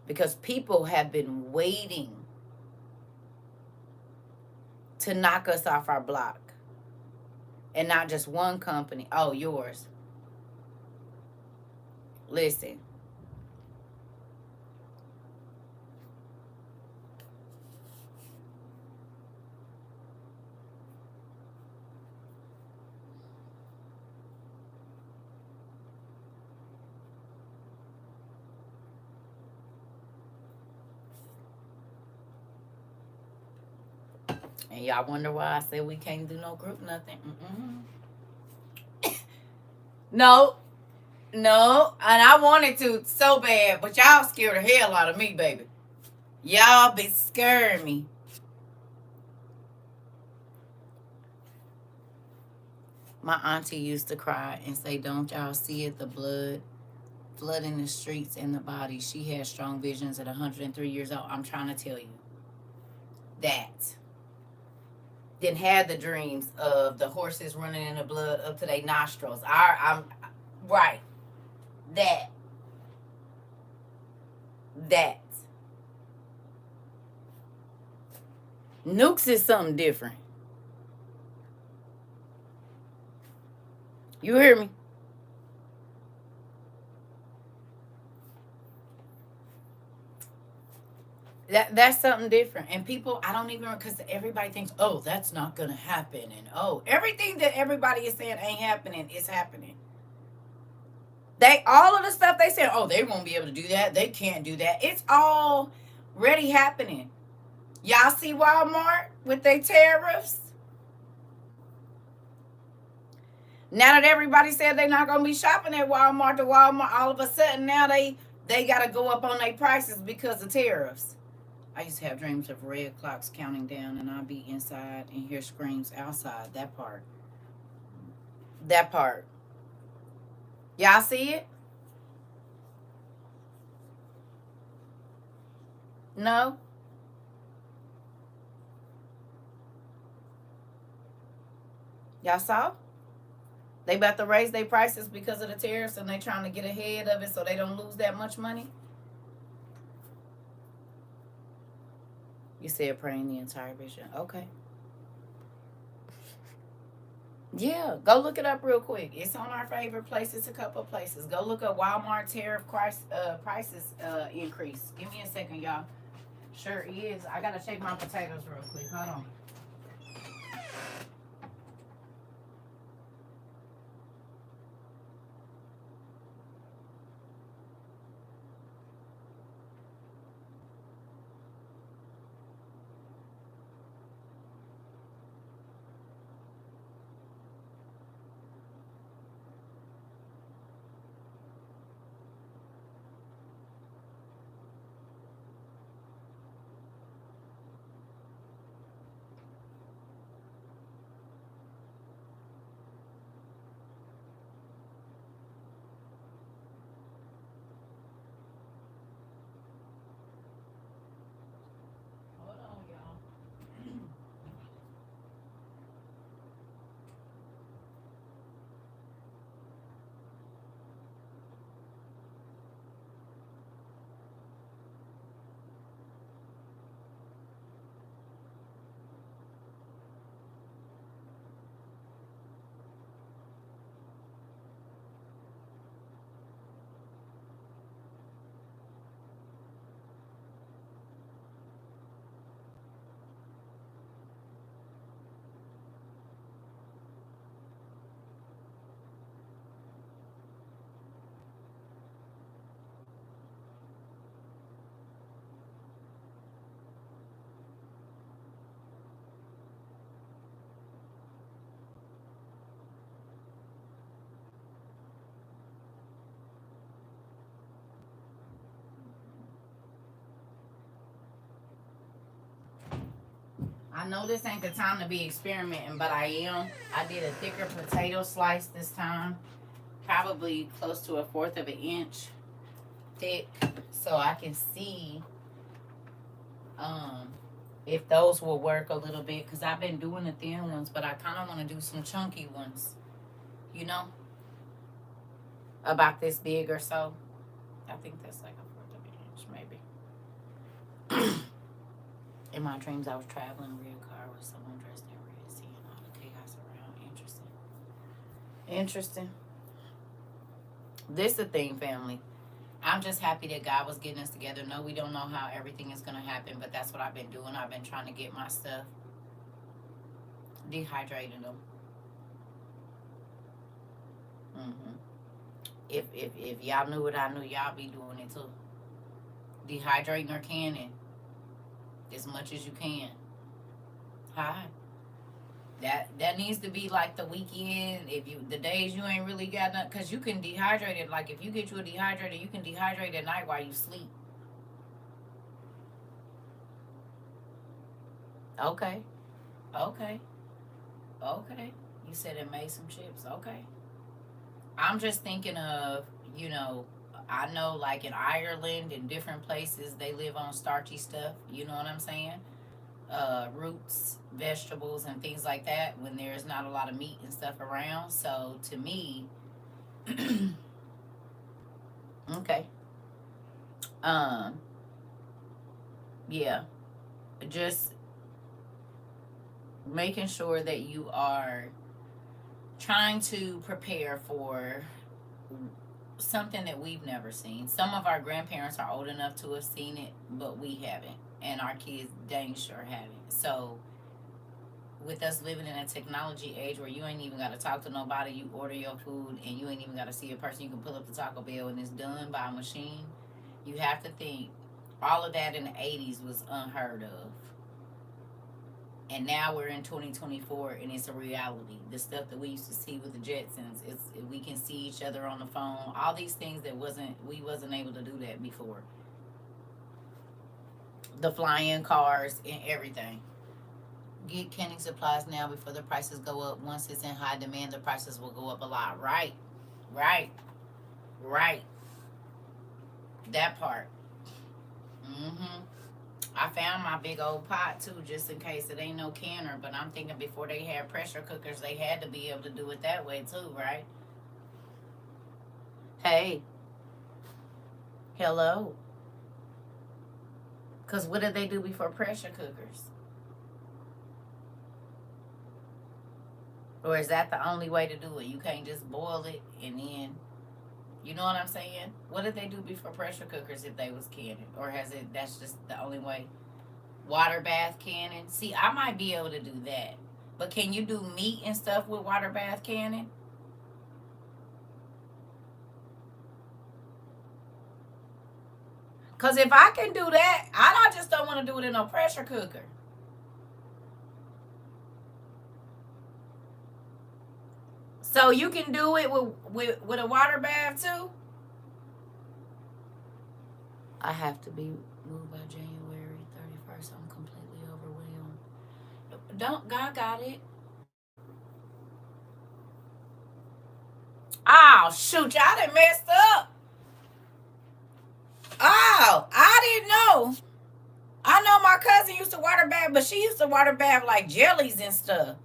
Speaker 1: Because people have been waiting to knock us off our block. And not just one company. Oh, yours. Listen. And y'all wonder why I said we can't do no group nothing. No, no. And I wanted to so bad, but y'all scared the hell out of me, baby. Y'all be scaring me. My auntie used to cry and say, don't y'all see it, the blood flooding the streets and the body. She had strong visions at 103 years old. I'm trying to tell you that. Then had the dreams of the horses running in the blood up to their nostrils. I'm right. That. Nukes is something different. You hear me? That's something different. And people, I don't even, because everybody thinks, oh, that's not going to happen. And oh, everything that everybody is saying ain't happening is happening. All of the stuff they said, oh, they won't be able to do that. They can't do that. It's already happening. Y'all see Walmart with their tariffs? Now that everybody said they're not going to be shopping at Walmart, all of a sudden now they got to go up on their prices because of tariffs. I used to have dreams of red clocks counting down and I'd be inside and hear screams outside. That part. Y'all see it? No? Y'all saw? They about to raise their prices because of the tariffs and they trying to get ahead of it so they don't lose that much money. You said praying the entire vision. Okay. Yeah, go look it up real quick. It's on our favorite places, a couple of places. Go look up Walmart tariff prices increase. Give me a second, y'all. Sure is. I gotta shake my potatoes real quick. Hold on. I know this ain't the time to be experimenting, but I am. I did a thicker potato slice this time, probably close to 1/4 of an inch thick, so I can see if those will work a little bit, because I've been doing the thin ones, but I kind of want to do some chunky ones, you know, about this big or so. I think that's like 1/4 of an inch, maybe. In my dreams, I was traveling in a red car with someone dressed in red, seeing all the chaos around. Interesting. Interesting. This the thing, family. I'm just happy that God was getting us together. No, we don't know how everything is going to happen, but that's what I've been doing. I've been trying to get my stuff, dehydrating them. hmm If y'all knew what I knew, y'all be doing it too. Dehydrating or canning as much as you can. Hi. That needs to be like the weekend. If you the days you ain't really got nothing, because you can dehydrate it. Like if you get you a dehydrator, you can dehydrate at night while you sleep. Okay, okay, okay. You said it made some chips. Okay. I'm just thinking of, you know, I know like in Ireland and different places they live on starchy stuff. You know what I'm saying? Roots, vegetables, and things like that when there's not a lot of meat and stuff around. So to me, okay, um, yeah, just making sure that you are trying to prepare for something that we've never seen. Some of our grandparents are old enough to have seen it, but we haven't, and our kids dang sure haven't. So with us living in a technology age where you ain't even got to talk to nobody, you order your food and you ain't even got to see a person. You can pull up the Taco Bell and it's done by a machine. You have to think all of that in the 80s was unheard of. And now we're in 2024 and it's a reality. The stuff that we used to see with the Jetsons, it's we can see each other on the phone. All these things that we wasn't able to do that before. The flying cars and everything. Get canning supplies now before the prices go up. Once it's in high demand, the prices will go up a lot. Right, right, right. That part. Mm-hmm. I found my big old pot too, just in case it ain't no canner. But I'm thinking before they had pressure cookers, they had to be able to do it that way too, right? Hey, hello. Cause what did they do before pressure cookers? Or is that the only way to do it? You can't just boil it and then, you know what I'm saying? What did they do before pressure cookers if they was canning? Or has it, that's just the only way? Water bath canning? See, I might be able to do that. But can you do meat and stuff with water bath canning? Because if I can do that, I just don't want to do it in a pressure cooker. So you can do it with a water bath too? I have to be moved by January 31st. I'm completely overwhelmed. Don't, God got it. Oh, shoot, y'all done messed up. Oh, I didn't know. I know my cousin used to water bath, but she used to water bath like jellies and stuff.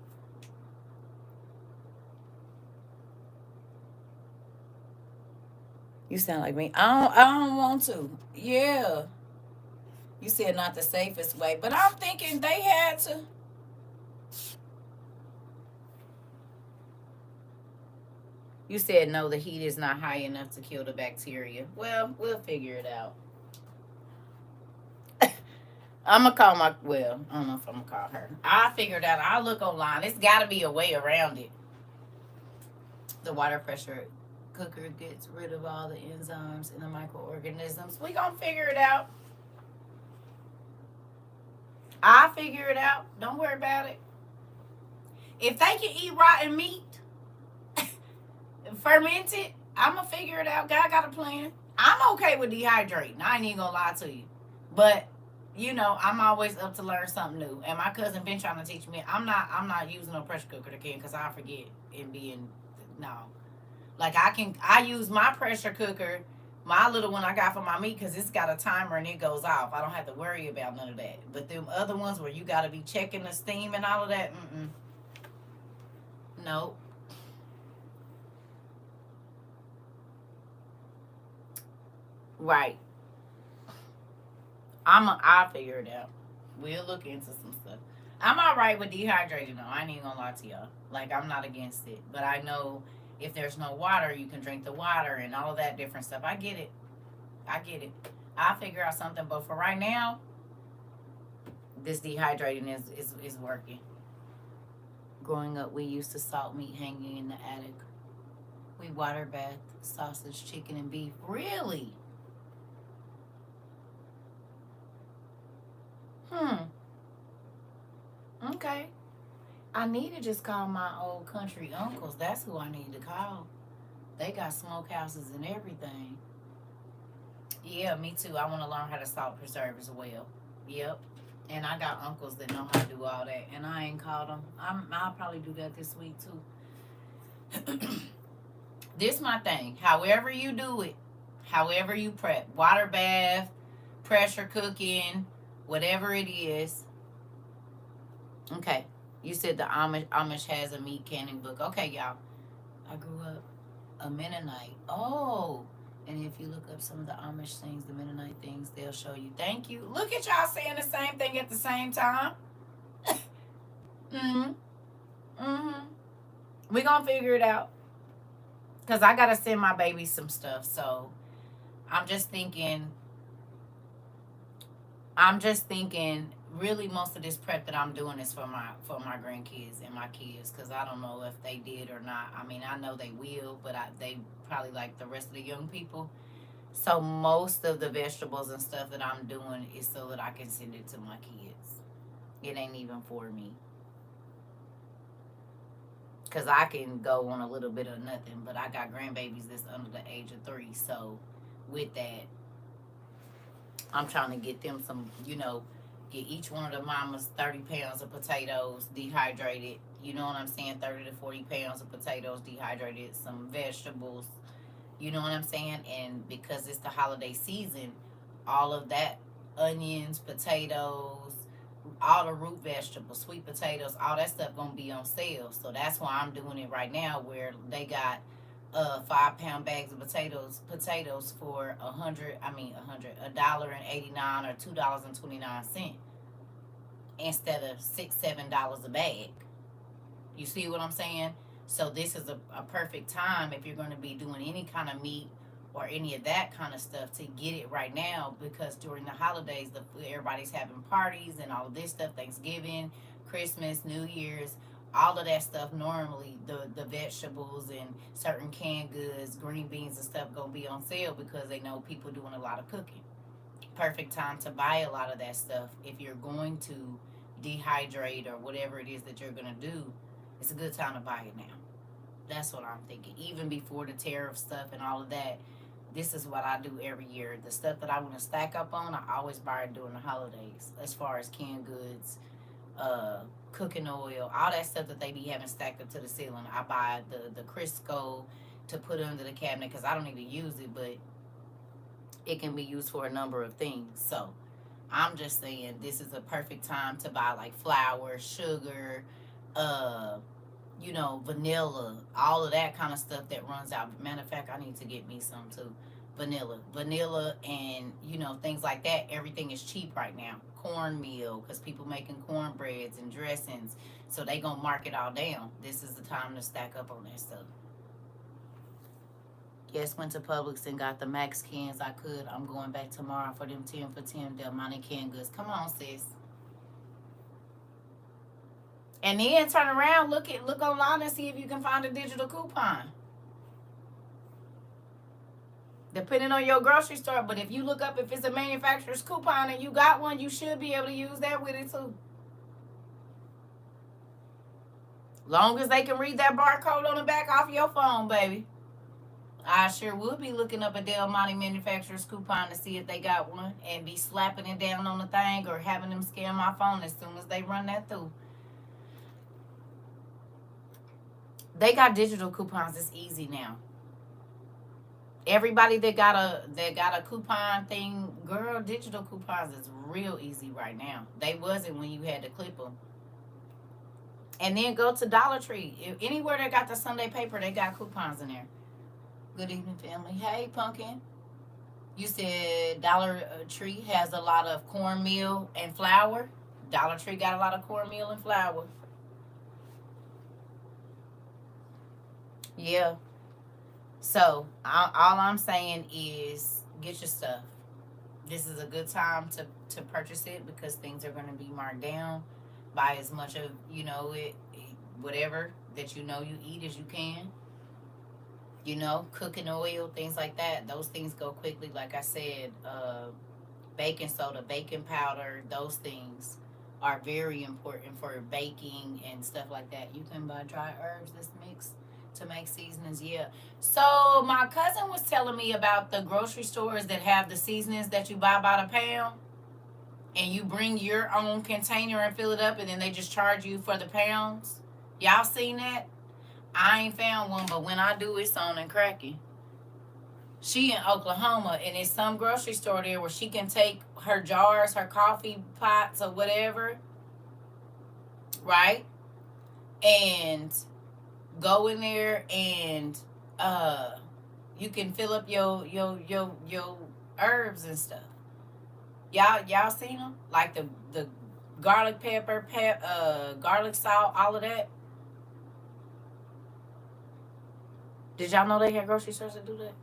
Speaker 1: You sound like me. I don't want to. Yeah. You said not the safest way, but I'm thinking they had to. You said no, the heat is not high enough to kill the bacteria. Well, we'll figure it out. I'm gonna call my, well, I don't know if I'm gonna call her. I'll figure it out. I'll look online. It's gotta be a way around it. The water pressure cooker gets rid of all the enzymes in the microorganisms. We gonna figure it out. I'll figure it out. Don't worry about it. If they can eat rotten meat, fermented, I'm gonna figure it out. God got a plan. I'm okay with dehydrating. I ain't even gonna lie to you. But you know, I'm always up to learn something new. And my cousin been trying to teach me. I'm not using no pressure cooker again because I forget and being no. Like I use my pressure cooker, my little one I got for my meat because it's got a timer and it goes off. I don't have to worry about none of that. But them other ones where you got to be checking the steam and all of that, nope. Right. I'll figure it out. We'll look into some stuff. I'm all right with dehydrating though. I ain't even gonna lie to y'all. Like I'm not against it, but I know if there's no water, you can drink the water and all of that different stuff. I get it. I get it. I'll figure out something. But for right now, this dehydrating is working. Growing up, we used to salt meat hanging in the attic. We water bath sausage, chicken, and beef. Really? Hmm. Okay. I need to just call my old country uncles. That's who I need to call. They got smokehouses and everything. Yeah, me too. I want to learn how to salt preserve as well. Yep. And I got uncles that know how to do all that, and I ain't called them. I'll probably do that this week too. This my thing. However you do it, however you prep, water bath, pressure cooking, whatever it is. Okay. You said the Amish has a meat canning book. Okay, y'all. I grew up a Mennonite. Oh. And if you look up some of the Amish things, the Mennonite things, they'll show you. Thank you. Look at y'all saying the same thing at the same time. Mm-hmm. Mm-hmm. We're going to figure it out. Because I got to send my baby some stuff. So I'm just thinking, really most of this prep that I'm doing is for my grandkids and my kids because I don't know if they did or not. I mean, I know they will, but they probably like the rest of the young people. So most of the vegetables and stuff that I'm doing is so that I can send it to my kids. It ain't even for me. Because I can go on a little bit of nothing, but I got grandbabies that's under the age of 3. So with that, I'm trying to get them some, get each one of the mamas 30 pounds of potatoes dehydrated. You know what I'm saying? 30 to 40 pounds of potatoes dehydrated, some vegetables. You know what I'm saying? And because it's the holiday season, all of that onions, potatoes, all the root vegetables, sweet potatoes, all that stuff gonna be on sale. So that's why I'm doing it right now where they got 5-pound bags of potatoes for $1.89 or $2.29 instead of $6-7 a bag. You see what I'm saying? So this is a perfect time if you're going to be doing any kind of meat or any of that kind of stuff to get it right now because during the holidays everybody's having parties and all of this stuff, Thanksgiving, Christmas, New Year's, all of that stuff. Normally the vegetables and certain canned goods, green beans and stuff gonna be on sale because they know people doing a lot of cooking. Perfect time to buy a lot of that stuff if you're going to dehydrate or whatever it is that you're gonna do. It's a good time to buy it now. That's what I'm thinking. Even before the tariff stuff and all of that, this is what I do every year. The stuff that I want to stack up on, I always buy it during the holidays. As far as canned goods, cooking oil, all that stuff that they be having stacked up to the ceiling. I buy the Crisco to put under the cabinet because I don't even use it, but it can be used for a number of things. So I'm just saying this is a perfect time to buy like flour, sugar, vanilla, all of that kind of stuff that runs out. Matter of fact, I need to get me some too. Vanilla, and things like that. Everything is cheap right now. Cornmeal, because people making cornbreads and dressings, so they gonna mark it all down. This is the time to stack up on that stuff. Yes, went to Publix and got the max cans I could. I'm going back tomorrow for them 10 for 10 Del Monte canned goods. Come on, sis. And then turn around, look online and see if you can find a digital coupon. Depending on your grocery store, but if you look up if it's a manufacturer's coupon and you got one, you should be able to use that with it too. Long as they can read that barcode on the back off your phone, baby. I sure would be looking up a Del Monte manufacturer's coupon to see if they got one and be slapping it down on the thing or having them scan my phone as soon as they run that through. They got digital coupons. It's easy now. Everybody that got a coupon thing, girl, digital coupons is real easy right now. They wasn't when you had to clip them. And then go to Dollar Tree. If anywhere that got the Sunday paper, they got coupons in there. Good evening, family. Hey, Pumpkin. You said Dollar Tree has a lot of cornmeal and flour. Dollar Tree got a lot of cornmeal and flour. Yeah. So all I'm saying is get your stuff. This is a good time to purchase it because things are going to be marked down. Buy as much of whatever that you eat as you can. Cooking oil, things like that. Those things go quickly. Like I said, baking soda, baking powder, those things are very important for baking and stuff like that. You can buy dry herbs that's mixed to make seasonings. Yeah. So my cousin was telling me about the grocery stores that have the seasonings that you buy by the pound, and you bring your own container and fill it up, and then they just charge you for the pounds. Y'all seen that? I ain't found one, but when I do, it's on and cracking. She in Oklahoma, and it's some grocery store there where she can take her jars, her coffee pots, or whatever, right? And go in there and you can fill up your herbs and stuff. Y'all seen them? Like the garlic pepper, garlic salt, all of that. Did y'all know they had grocery stores that do that?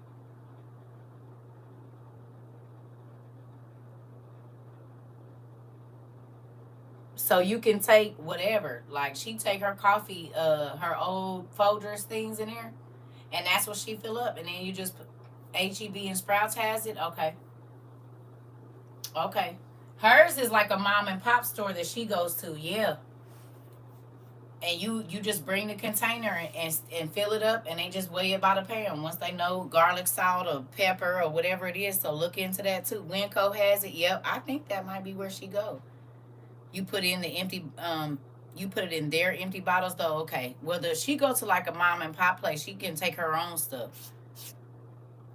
Speaker 1: So you can take whatever. Like she take her coffee, her old Folgers things in there, and that's what she fill up. And then you just put HEB and Sprouts has it. Okay. Okay. Hers is like a mom and pop store that she goes to. Yeah. And you just bring the container and fill it up, and they just weigh it by the pound once they know garlic, salt, or pepper or whatever it is. So look into that too. Winco has it. Yep, I think that might be where she go. You put in the empty you put it in their empty bottles though. Okay, whether she go to like a mom and pop place, she can take her own stuff.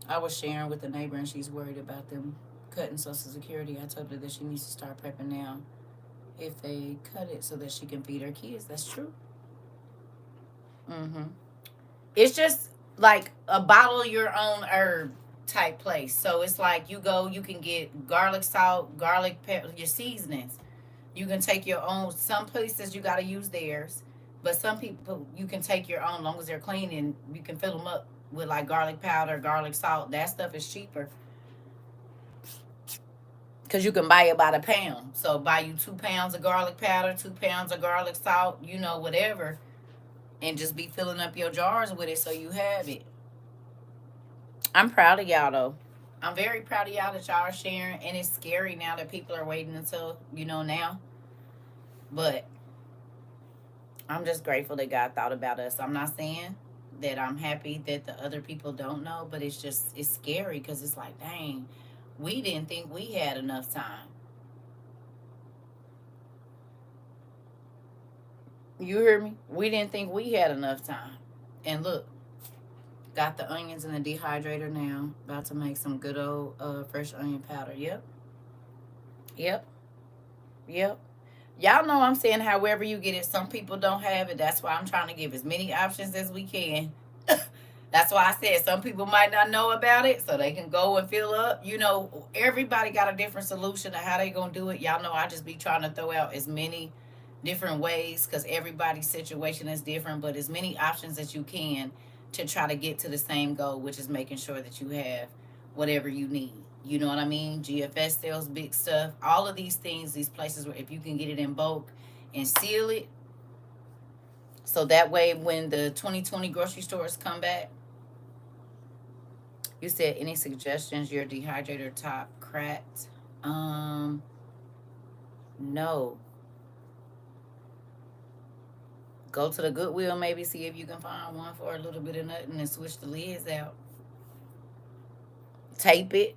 Speaker 1: I was sharing with a neighbor, and she's worried about them cutting Social Security. I told her that she needs to start prepping now if they cut it so that she can feed her kids. That's true. Mm-hmm. It's just like a bottle your own herb type place. So it's like you go, you can get garlic salt, garlic pepper, your seasonings. You can take your own. Some places you got to use theirs, but some people you can take your own, long as they're clean, and you can fill them up with like garlic powder, garlic salt. That stuff is cheaper because you can buy it by the pound. So buy you 2 pounds of garlic powder, 2 pounds of garlic salt, whatever, and just be filling up your jars with it so you have it. I'm proud of y'all though. I'm very proud of y'all that y'all are sharing, and it's scary now that people are waiting until now. But I'm just grateful that God thought about us. I'm not saying that I'm happy that the other people don't know, but it's scary because it's like, dang, we didn't think we had enough time. You hear me? We didn't think we had enough time. And look, got the onions in the dehydrator now. About to make some good old fresh onion powder. Yep. Yep. Yep. Y'all know I'm saying however you get it. Some people don't have it. That's why I'm trying to give as many options as we can. That's why I said some people might not know about it, so they can go and fill up. Everybody got a different solution to how they gonna do it. Y'all know I just be trying to throw out as many different ways because everybody's situation is different, but as many options as you can to try to get to the same goal, which is making sure that you have whatever you need. You know what I mean? GFS sells big stuff. All of these things, these places where if you can get it in bulk and seal it, so that way when the 2020 grocery stores come back. You said any suggestions? Your dehydrator top cracked? No. Go to the Goodwill, maybe see if you can find one for a little bit of nothing and switch the lids out. Tape it.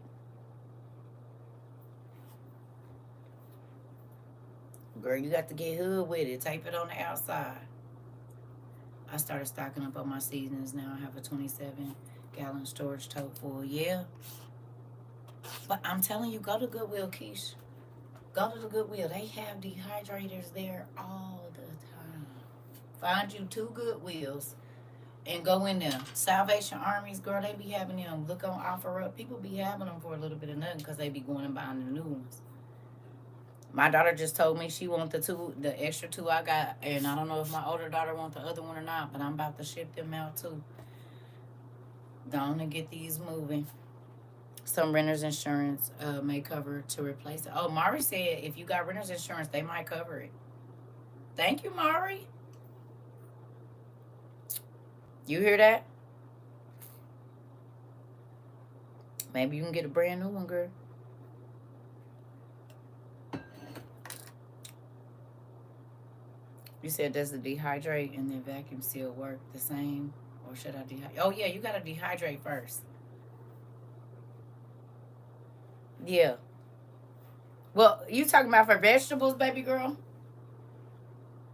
Speaker 1: Girl, you got to get hood with it. Tape it on the outside. I started stocking up on my seasonings now. I have a 27-gallon storage tote full. Yeah. But I'm telling you, go to Goodwill, Keish. Go to the Goodwill. They have dehydrators there all the time. Find you 2 Goodwills and go in there. Salvation Armies, girl, they be having them. Look on OfferUp. People be having them for a little bit of nothing because they be going and buying the new ones. My daughter just told me she want the extra 2 I got, and I don't know if my older daughter want the other one or not, but I'm about to ship them out too. Going to get these moving. Some renter's insurance may cover to replace it. Oh, Mari said if you got renter's insurance, they might cover it. Thank you, Mari. You hear that? Maybe you can get a brand new one, girl. You said does the dehydrate and then vacuum seal work the same? Or should I dehydrate? Oh, yeah, you got to dehydrate first. Yeah. Well, you talking about for vegetables, baby girl?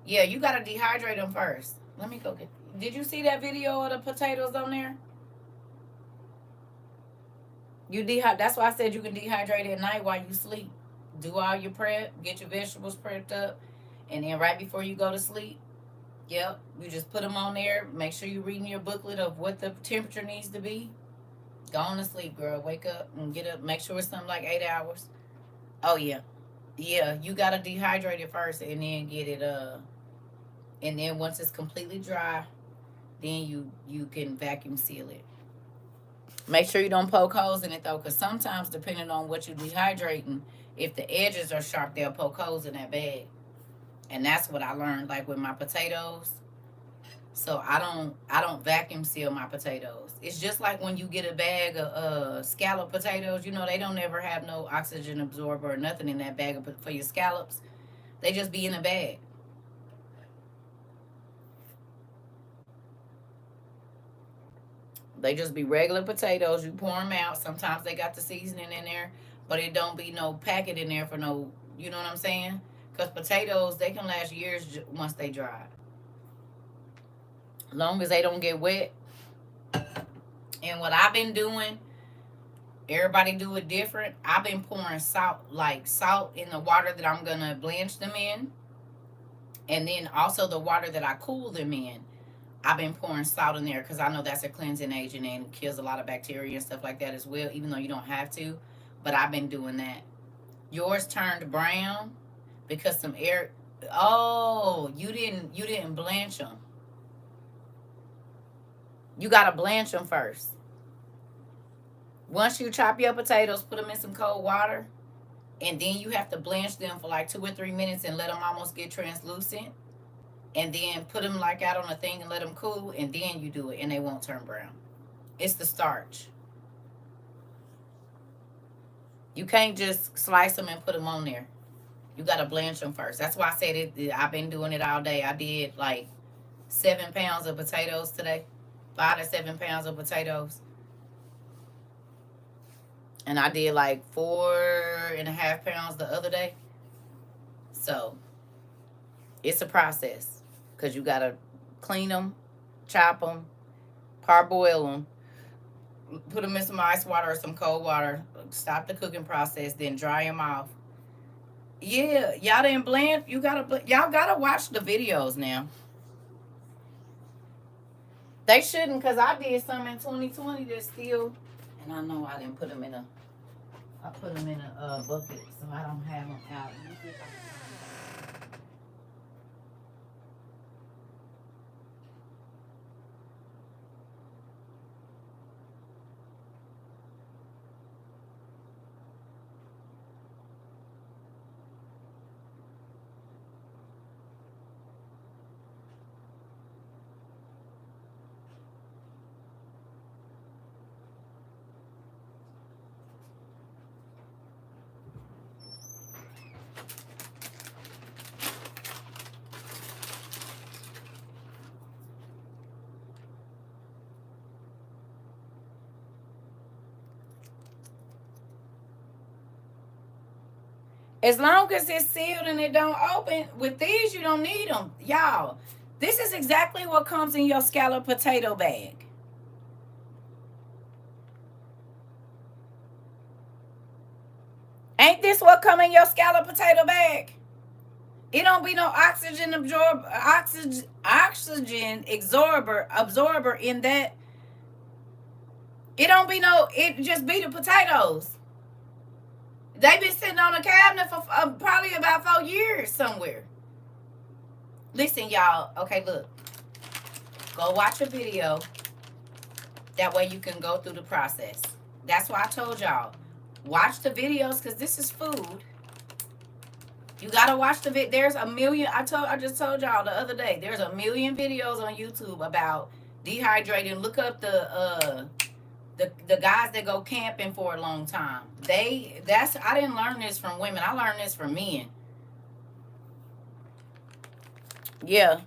Speaker 1: Yeah, you got to dehydrate them first. Let me go get... Did you see that video of the potatoes on there? That's why I said you can dehydrate at night while you sleep. Do all your prep, get your vegetables prepped up, and then right before you go to sleep, yep, you just put them on there. Make sure you're reading your booklet of what the temperature needs to be. Go on to sleep, girl. Wake up and get up. Make sure it's something like 8 hours. Oh, yeah. Yeah, you got to dehydrate it first and then get it, and then once it's completely dry, then you can vacuum seal it. Make sure you don't poke holes in it, though, because sometimes, depending on what you're dehydrating, if the edges are sharp, they'll poke holes in that bag. And that's what I learned, like with my potatoes. So I don't vacuum seal my potatoes. It's just like when you get a bag of scallop potatoes. You know, they don't ever have no oxygen absorber or nothing in that bag for your scallops. They just be in a bag. They just be regular potatoes. You pour them out. Sometimes they got the seasoning in there, but it don't be no packet in there for no, you know what I'm saying? Because potatoes, they can last years once they dry. Long as they don't get wet. And what I've been doing, everybody do it different. I've been pouring salt in the water that I'm going to blanch them in. And then also the water that I cool them in. I've been pouring salt in there because I know that's a cleansing agent and kills a lot of bacteria and stuff like that as well, even though you don't have to. But I've been doing that. Yours turned brown because some air. Oh, you didn't blanch them. You gotta blanch them first. Once you chop your potatoes, put them in some cold water, and then you have to blanch them for like 2 or 3 minutes and let them almost get translucent. And then put them like out on a thing and let them cool, and then you do it, and they won't turn brown. It's the starch. You can't just slice them and put them on there. You got to blanch them first. That's why I said it. I've been doing it all day. I did like 7 pounds of potatoes today. 5 to 7 pounds of potatoes. And I did like 4.5 pounds the other day. So it's a process. Because you got to clean them, chop them, parboil them, put them in some ice water or some cold water, stop the cooking process, then dry them off. Yeah, y'all didn't blend. Y'all gotta watch the videos now. They shouldn't, because I did some in 2020 that still, and I know I didn't put them in I put them in a bucket, so I don't have them out. As long as it's sealed and it don't open, with these you don't need them. Y'all, this is exactly what comes in your scallop potato bag. Ain't this what come in your scallop potato bag? It don't be no oxygen absorber in that. It don't be no. It just be the potatoes. They've been sitting on a cabinet for probably about 4 years somewhere. Listen, y'all. Okay, look. Go watch a video. That way you can go through the process. That's why I told y'all. Watch the videos because this is food. You gotta watch the vid. There's a million. I just told y'all the other day. There's a million videos on YouTube about dehydrating. Look up the guys that go camping for a long time. I didn't learn this from women. I learned this from men. Yeah.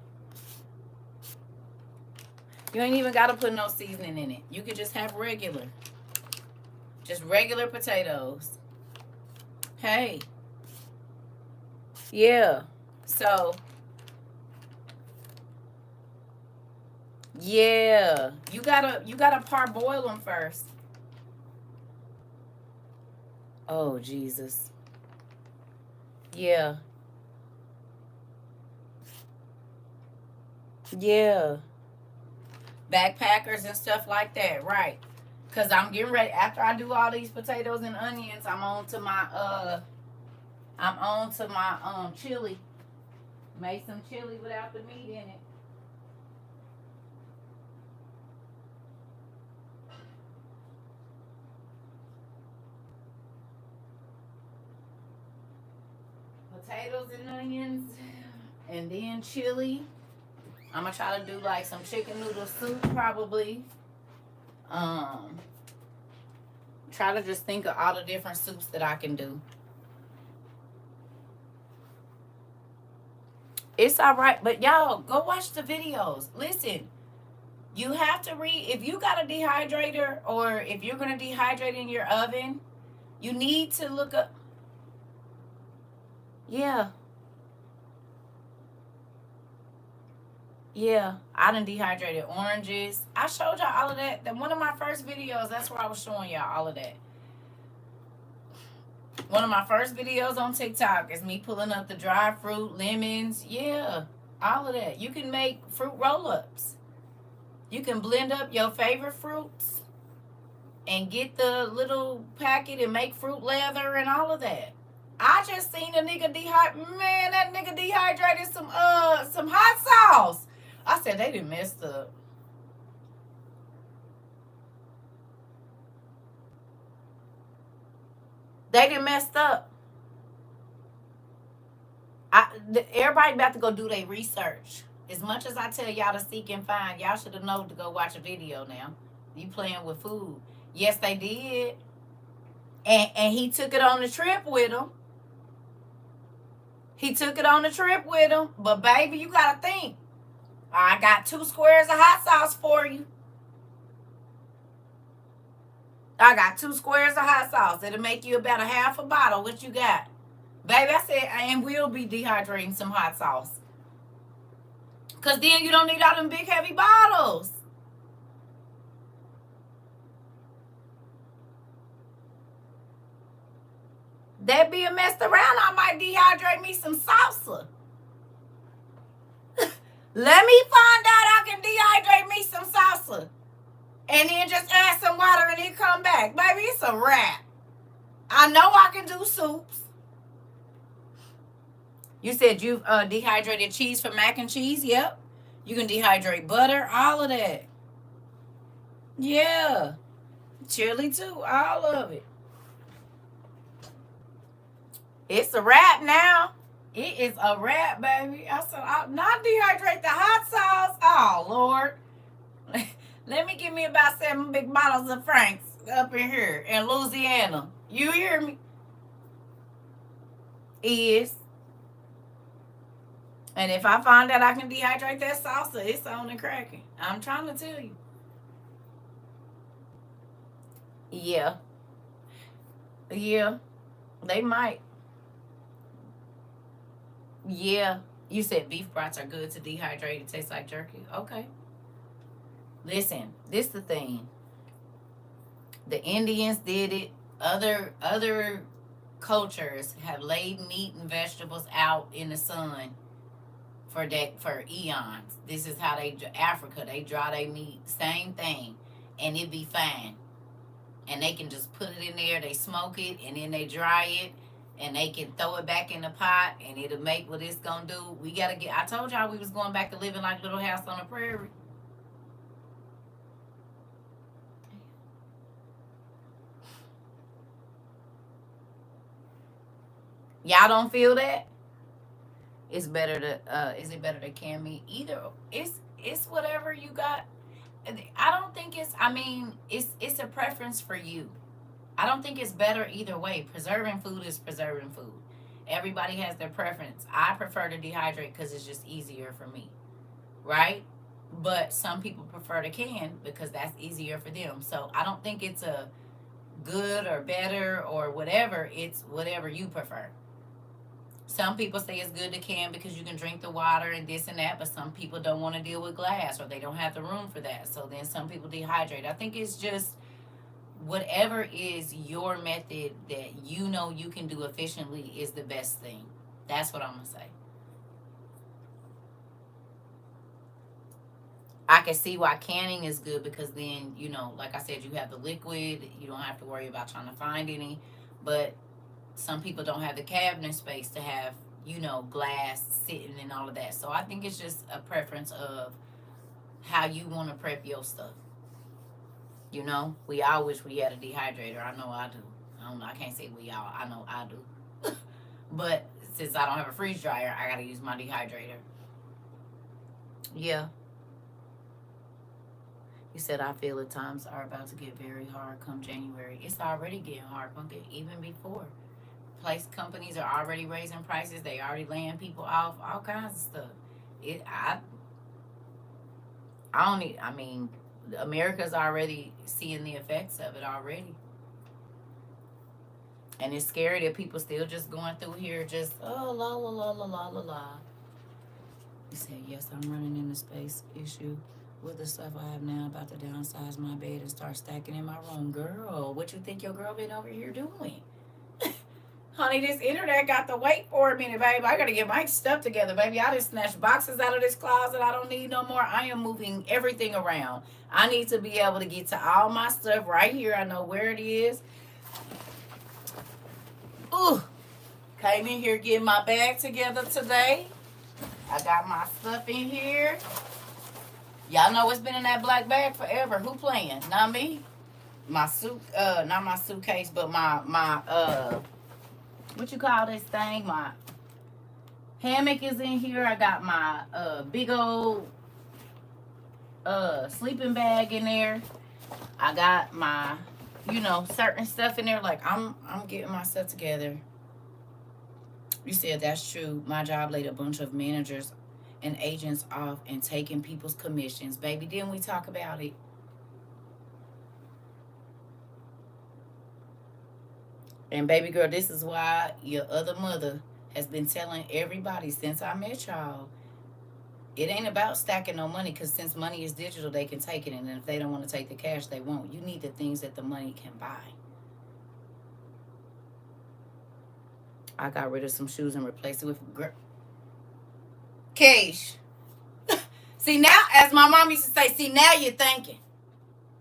Speaker 1: You ain't even gotta put no seasoning in it. You could just have regular potatoes. Hey. Yeah. So yeah, you gotta parboil them first. Oh Jesus. Yeah. Yeah. Backpackers and stuff like that, right? Cause I'm getting ready. After I do all these potatoes and onions, I'm on to my chili. Made some chili without the meat in it. Potatoes and onions, and then chili. I'm gonna try to do like some chicken noodle soup probably. Try to just think of all the different soups that I can do. It's all right, but y'all go watch the videos. Listen, you have to read. If you got a dehydrator or if you're gonna dehydrate in your oven, you need to look up. Yeah. Yeah, I done dehydrated oranges. I showed y'all all of that. One of my first videos, that's where I was showing y'all all of that. One of my first videos on TikTok is me pulling up the dried fruit, lemons. Yeah, all of that. You can make fruit roll-ups. You can blend up your favorite fruits and get the little packet and make fruit leather and all of that. I just seen a nigga that nigga dehydrated some hot sauce. I said they done messed up. They done messed up. Everybody about to go do their research. As much as I tell y'all to seek and find, y'all should have known to go watch a video now. You playing with food. Yes, they did. And he took it on the trip with him. He took it on the trip with him. But baby, you gotta think. I got 2 squares of hot sauce for you. I got 2 squares of hot sauce. It'll make you about a half a bottle. What you got? Baby, I said, and we'll be dehydrating some hot sauce. Because then you don't need all them big, heavy bottles. That be a messed around. I might dehydrate me some salsa. Let me find out I can dehydrate me some salsa. And then just add some water and then come back. Baby, it's a wrap. I know I can do soups. You said you dehydrated cheese for mac and cheese? Yep. You can dehydrate butter, all of that. Yeah. Chili too, all of it. It's a wrap now. It is a wrap, baby. I said, I'll not dehydrate the hot sauce. Oh, Lord. Let me give me about 7 big bottles of Frank's up in here in Louisiana. You hear me? Is. And if I find out I can dehydrate that salsa, it's on and cracking. I'm trying to tell you. Yeah. Yeah. They might. Yeah. You said beef brats are good to dehydrate. It tastes like jerky. Okay. Listen, this the thing. The Indians did it. Other cultures have laid meat and vegetables out in the sun for eons. This is how Africa they dry their meat. Same thing, and it be fine. And they can just put it in there. They smoke it and then they dry it, and they can throw it back in the pot and it'll make what it's gonna do. We gotta get. I told y'all we was going back to living like Little House on the Prairie. Y'all don't feel that? It's better to is it better to can me? Either it's whatever you got. I don't think it's I mean, it's a preference for you. I don't think it's better either way. Preserving food is preserving food. Everybody has their preference. I prefer to dehydrate because it's just easier for me, right? But some people prefer to can because that's easier for them. So I don't think it's a good or better or whatever. It's whatever you prefer. Some people say it's good to can because you can drink the water and this and that, but some people don't want to deal with glass or they don't have the room for that. So then some people dehydrate. I think it's just whatever is your method that you know you can do efficiently is the best thing. That's what I'm going to say. I can see why canning is good because then, like I said, you have the liquid. You don't have to worry about trying to find any. But some people don't have the cabinet space to have, glass sitting and all of that. So I think it's just a preference of how you want to prep your stuff. We all wish we had a dehydrator. I know I do. I don't know. I can't say we all. I know I do. But since I don't have a freeze dryer, I got to use my dehydrator. Yeah. You said I feel the times are about to get very hard come January. It's already getting hard, Punky, even before. Companies are already raising prices. They already laying people off. All kinds of stuff. It. I don't need. I mean, America's already seeing the effects of it already, and it's scary that people still just going through here. Just la la la la la la la. You said yes. I'm running into space issue with the stuff I have now. About to downsize my bed and start stacking in my room. Girl, what you think your girl been over here doing? Honey, this internet got to wait for a minute, babe. I gotta get my stuff together, baby. I just snatched boxes out of this closet I don't need no more. I am moving everything around. I need to be able to get to all my stuff right here. I know where it is. Ooh. Came in here getting my bag together today. I got my stuff in here. Y'all know it's been in that black bag forever. Who playing? Not me. My not my suitcase, but my what you call this thing? My hammock is in here. I got my big old sleeping bag in there. I got my certain stuff in there. Like I'm getting my stuff together. You said that's true. My job laid a bunch of managers and agents off and taking people's commissions. Baby, didn't we talk about it? And baby girl, this is why your other mother has been telling everybody since I met y'all. It ain't about stacking no money because since money is digital, they can take it. And if they don't want to take the cash, they won't. You need the things that the money can buy. I got rid of some shoes and replaced it with cash. See, now, as my mom used to say, see, now you're thinking.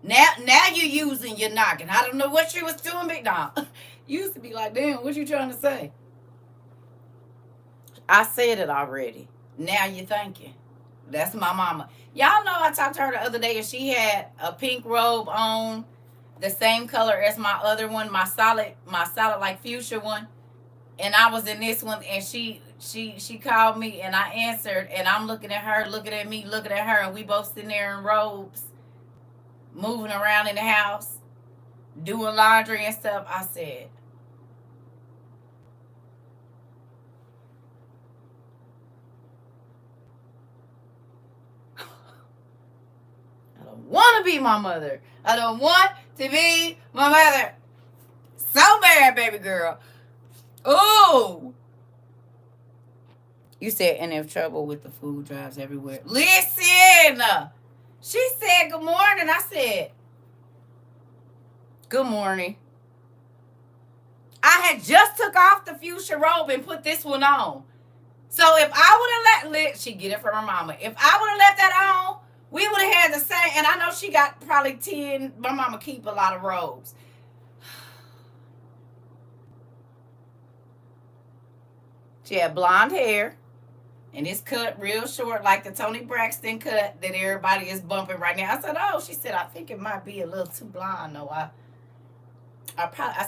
Speaker 1: Now you're using your noggin. I don't know what she was doing, but nah. Used to be like, damn, what you trying to say? I said it already. Now you're thinking. That's my mama. Y'all know I talked to her the other day and she had a pink robe on, the same color as my other one, my solid like fuchsia one. And I was in this one and she called me and I answered and I'm looking at her, looking at me, looking at her, and we both sitting there in robes, moving around in the house, doing laundry and stuff. I said, I don't want to be my mother. I don't want to be my mother. So bad, baby girl. Oh. You said, and if trouble with the food drives everywhere. Listen! She said, good morning. I said, good morning. I had just took off the fuchsia robe and put this one on. So if I would have she get it from her mama. If I would have left that on, we would have had the same. And I know she got probably 10. My mama keep a lot of robes. She had blonde hair. And it's cut real short, like the Toni Braxton cut that everybody is bumping right now. I said, oh, she said, I think it might be a little too blonde. No, I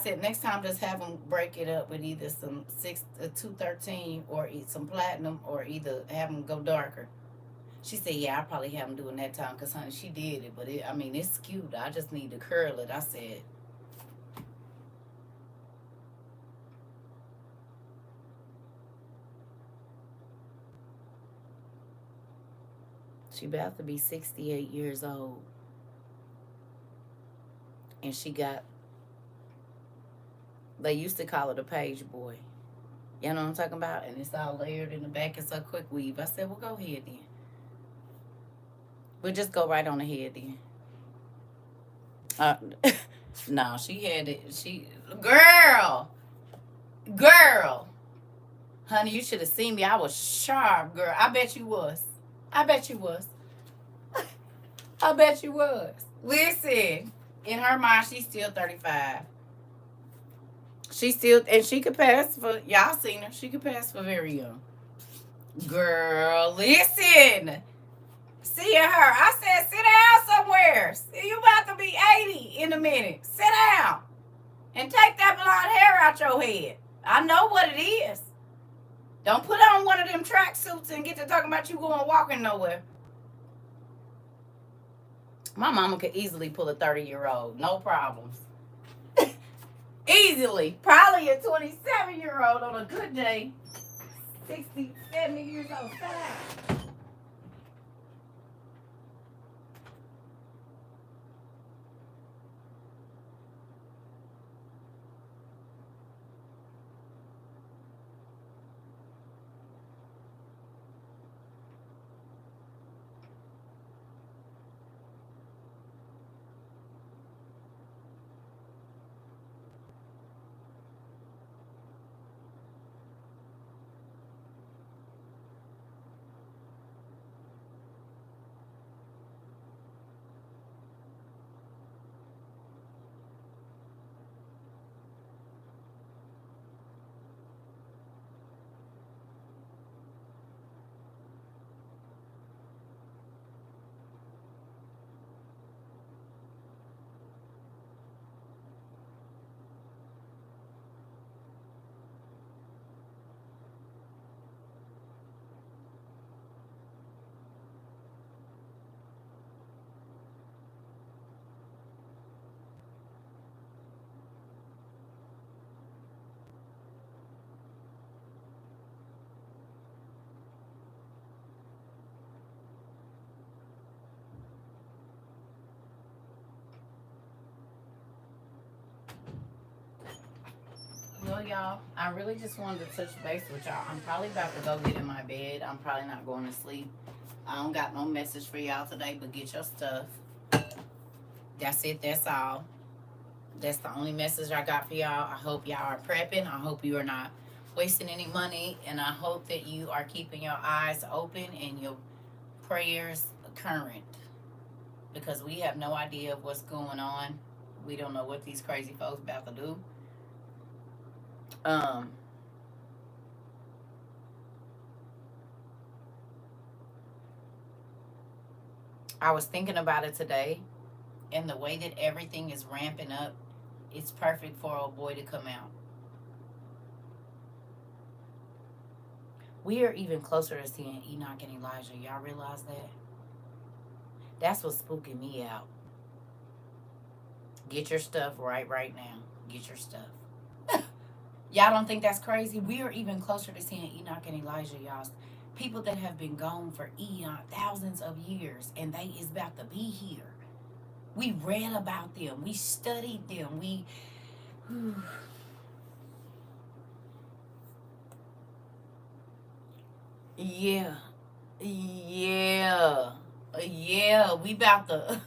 Speaker 1: said, next time just have them break it up with either some 213 or some platinum, or either have them go darker. She said, yeah, I probably have them doing that time because, honey, she did it. But, it's cute. I just need to curl it. I said, she about to be 68 years old. And she got, they used to call it a page boy. You know what I'm talking about? And it's all layered in the back. It's a quick weave. I said, well, go ahead then. We'll just go right on ahead then. No, she had it. Girl. Honey, you should have seen me. I was sharp, girl. I bet you was. I bet you was. Listen, in her mind, she's still 35. And she could pass for, y'all seen her. She could pass for very young. Girl, listen. Seeing her, I said, sit down somewhere. You about to be 80 in a minute. Sit down and take that blonde hair out your head. I know what it is. Don't put on one of them track suits and get to talking about you going walking nowhere. My mama could easily pull a 30-year-old. No problems. Easily. Probably a 27-year-old on a good day. 60, 70 years old. Stop. Well, y'all, I really just wanted to touch base with y'all. I'm probably about to go get in my bed. I'm probably not going to sleep. I don't got no message for y'all today, but get your stuff. That's it. That's all. That's the only message I got for y'all. I hope y'all are prepping. I hope you are not wasting any money. And I hope that you are keeping your eyes open and your prayers current. Because we have no idea of what's going on. We don't know what these crazy folks about to do. I was thinking about it today, and the way that everything is ramping up, it's perfect for a boy to come out. We are even closer to seeing Enoch and Elijah. Y'all realize that? That's what's spooking me out. Get your stuff right now. Get your stuff. Y'all don't think that's crazy? We are even closer to seeing Enoch and Elijah, y'all. People that have been gone for thousands of years, and they is about to be here. We read about them. We studied them. Yeah. Yeah. Yeah. We about to.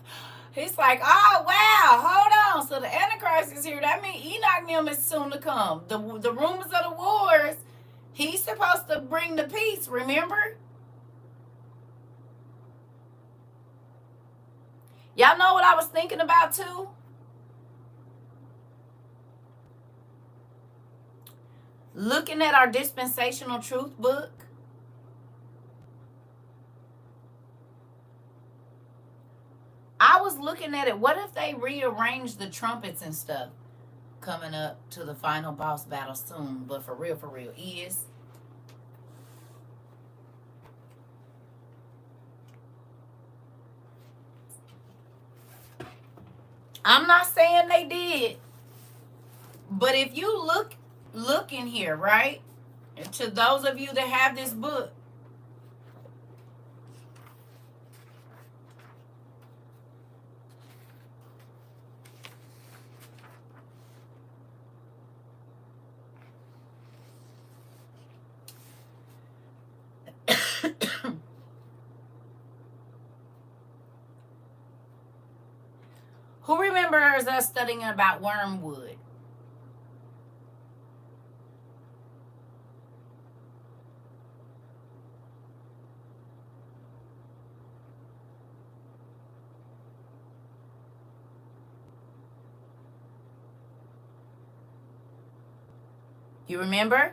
Speaker 1: He's like, oh wow, hold on. So the Antichrist is here. That means Enoch and them is soon to come. The rumors of the wars. He's supposed to bring the peace. Remember? Y'all know what I was thinking about too? Looking at our dispensational truth book. I was looking at it. What if they rearrange the trumpets and stuff coming up to the final boss battle soon? But for real, is. I'm not saying they did, but if you look in here, right? And to those of you that have this book, who remembers us studying about wormwood? You remember?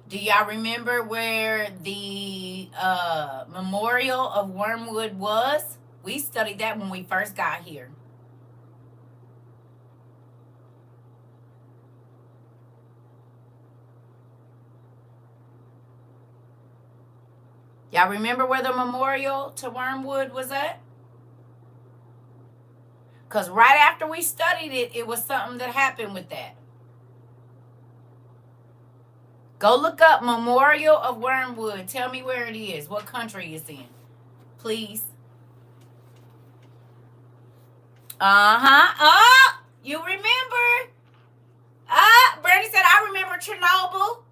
Speaker 1: Do y'all remember where the memorial of wormwood was? We studied that when we first got here. Y'all remember where the memorial to wormwood was at? Because right after we studied it, it was something that happened with that. Go look up Memorial of Wormwood. Tell me where it is, what country it's in. Please. Uh-huh. Oh, you remember? Bernie said, I remember Chernobyl.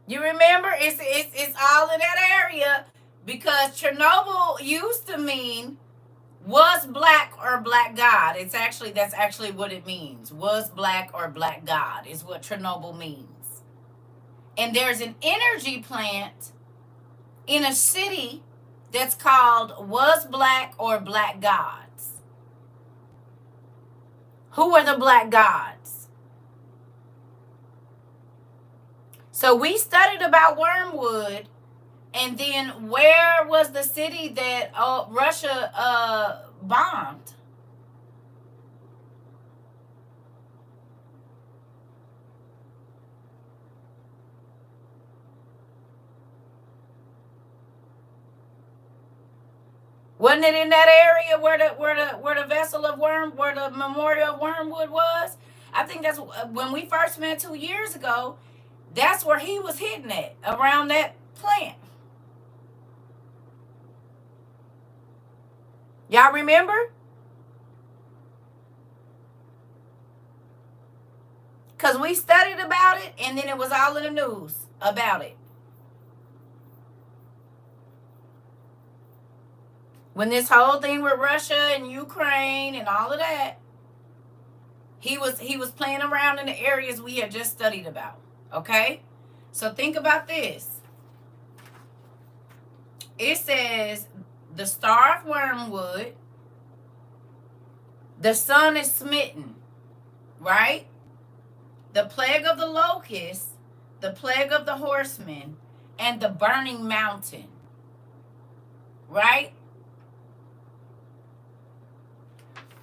Speaker 1: You remember? It's all in that area because Chernobyl used to mean was black or black God. That's actually what it means. Was black or black God is what Chernobyl means. And there's an energy plant in a city that's called Was Black or Black Gods. Who are the black gods? So we studied about wormwood, and then where was the city that Russia bombed? Wasn't it in that area where the vessel of where the memorial of wormwood was? I think that's when we first met 2 years ago. That's where he was hitting at, around that plant. Y'all remember? Because we studied about it, and then it was all in the news about it. When this whole thing with Russia and Ukraine and all of that, he was playing around in the areas we had just studied about. Okay? So think about this. It says the star of wormwood, the sun is smitten, right? The plague of the locust, the plague of the horsemen, and the burning mountain, right?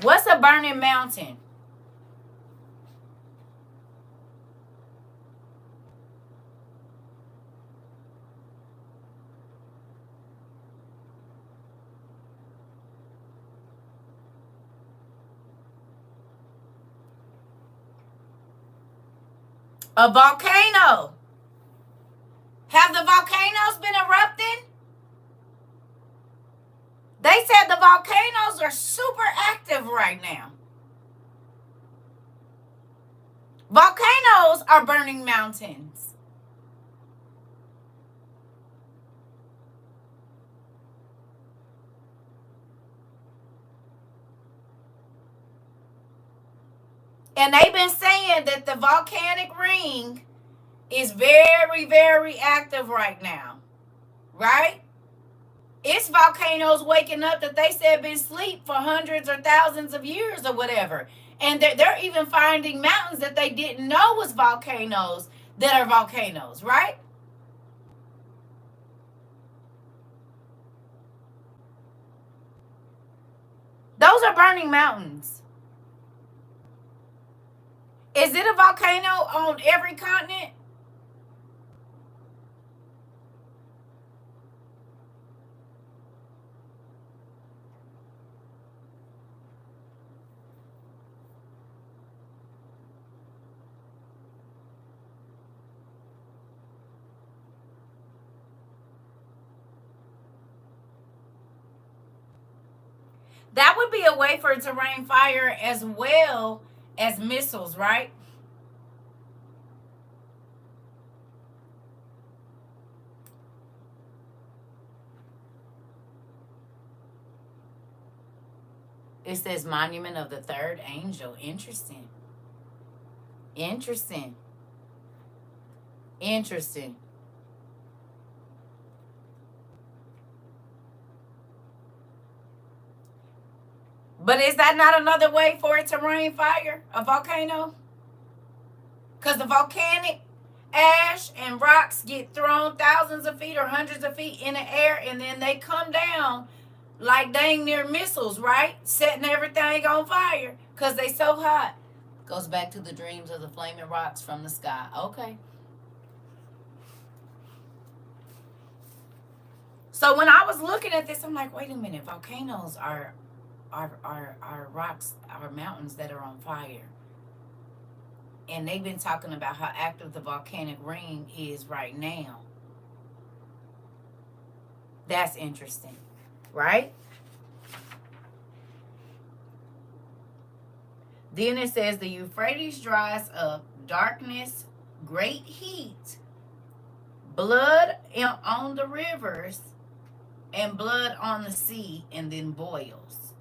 Speaker 1: What's a burning mountain? A volcano. Have the volcanoes been erupting? They said the volcanoes are super active right now. Volcanoes are burning mountains. And they've been saying that the volcanic ring is very, very active right now. Right? It's volcanoes waking up that they said been asleep for hundreds or thousands of years or whatever. And they're even finding mountains that they didn't know was volcanoes that are volcanoes, right? Those are burning mountains. Is it a volcano on every continent? That would be a way for it to rain fire as well as missiles, right? It says monument of the third angel. Interesting. Interesting. Interesting. But is that not another way for it to rain fire? A volcano? Because the volcanic ash and rocks get thrown thousands of feet or hundreds of feet in the air, and then they come down like dang near missiles, right? Setting everything on fire because they so hot. Goes back to the dreams of the flaming rocks from the sky. Okay. So when I was looking at this, I'm like, wait a minute, volcanoes are rocks, are mountains that are on fire. And they've been talking about how active the volcanic ring is right now. That's interesting, right? Then it says the Euphrates dries up, darkness, great heat, blood on the rivers, and blood on the sea, and then boils,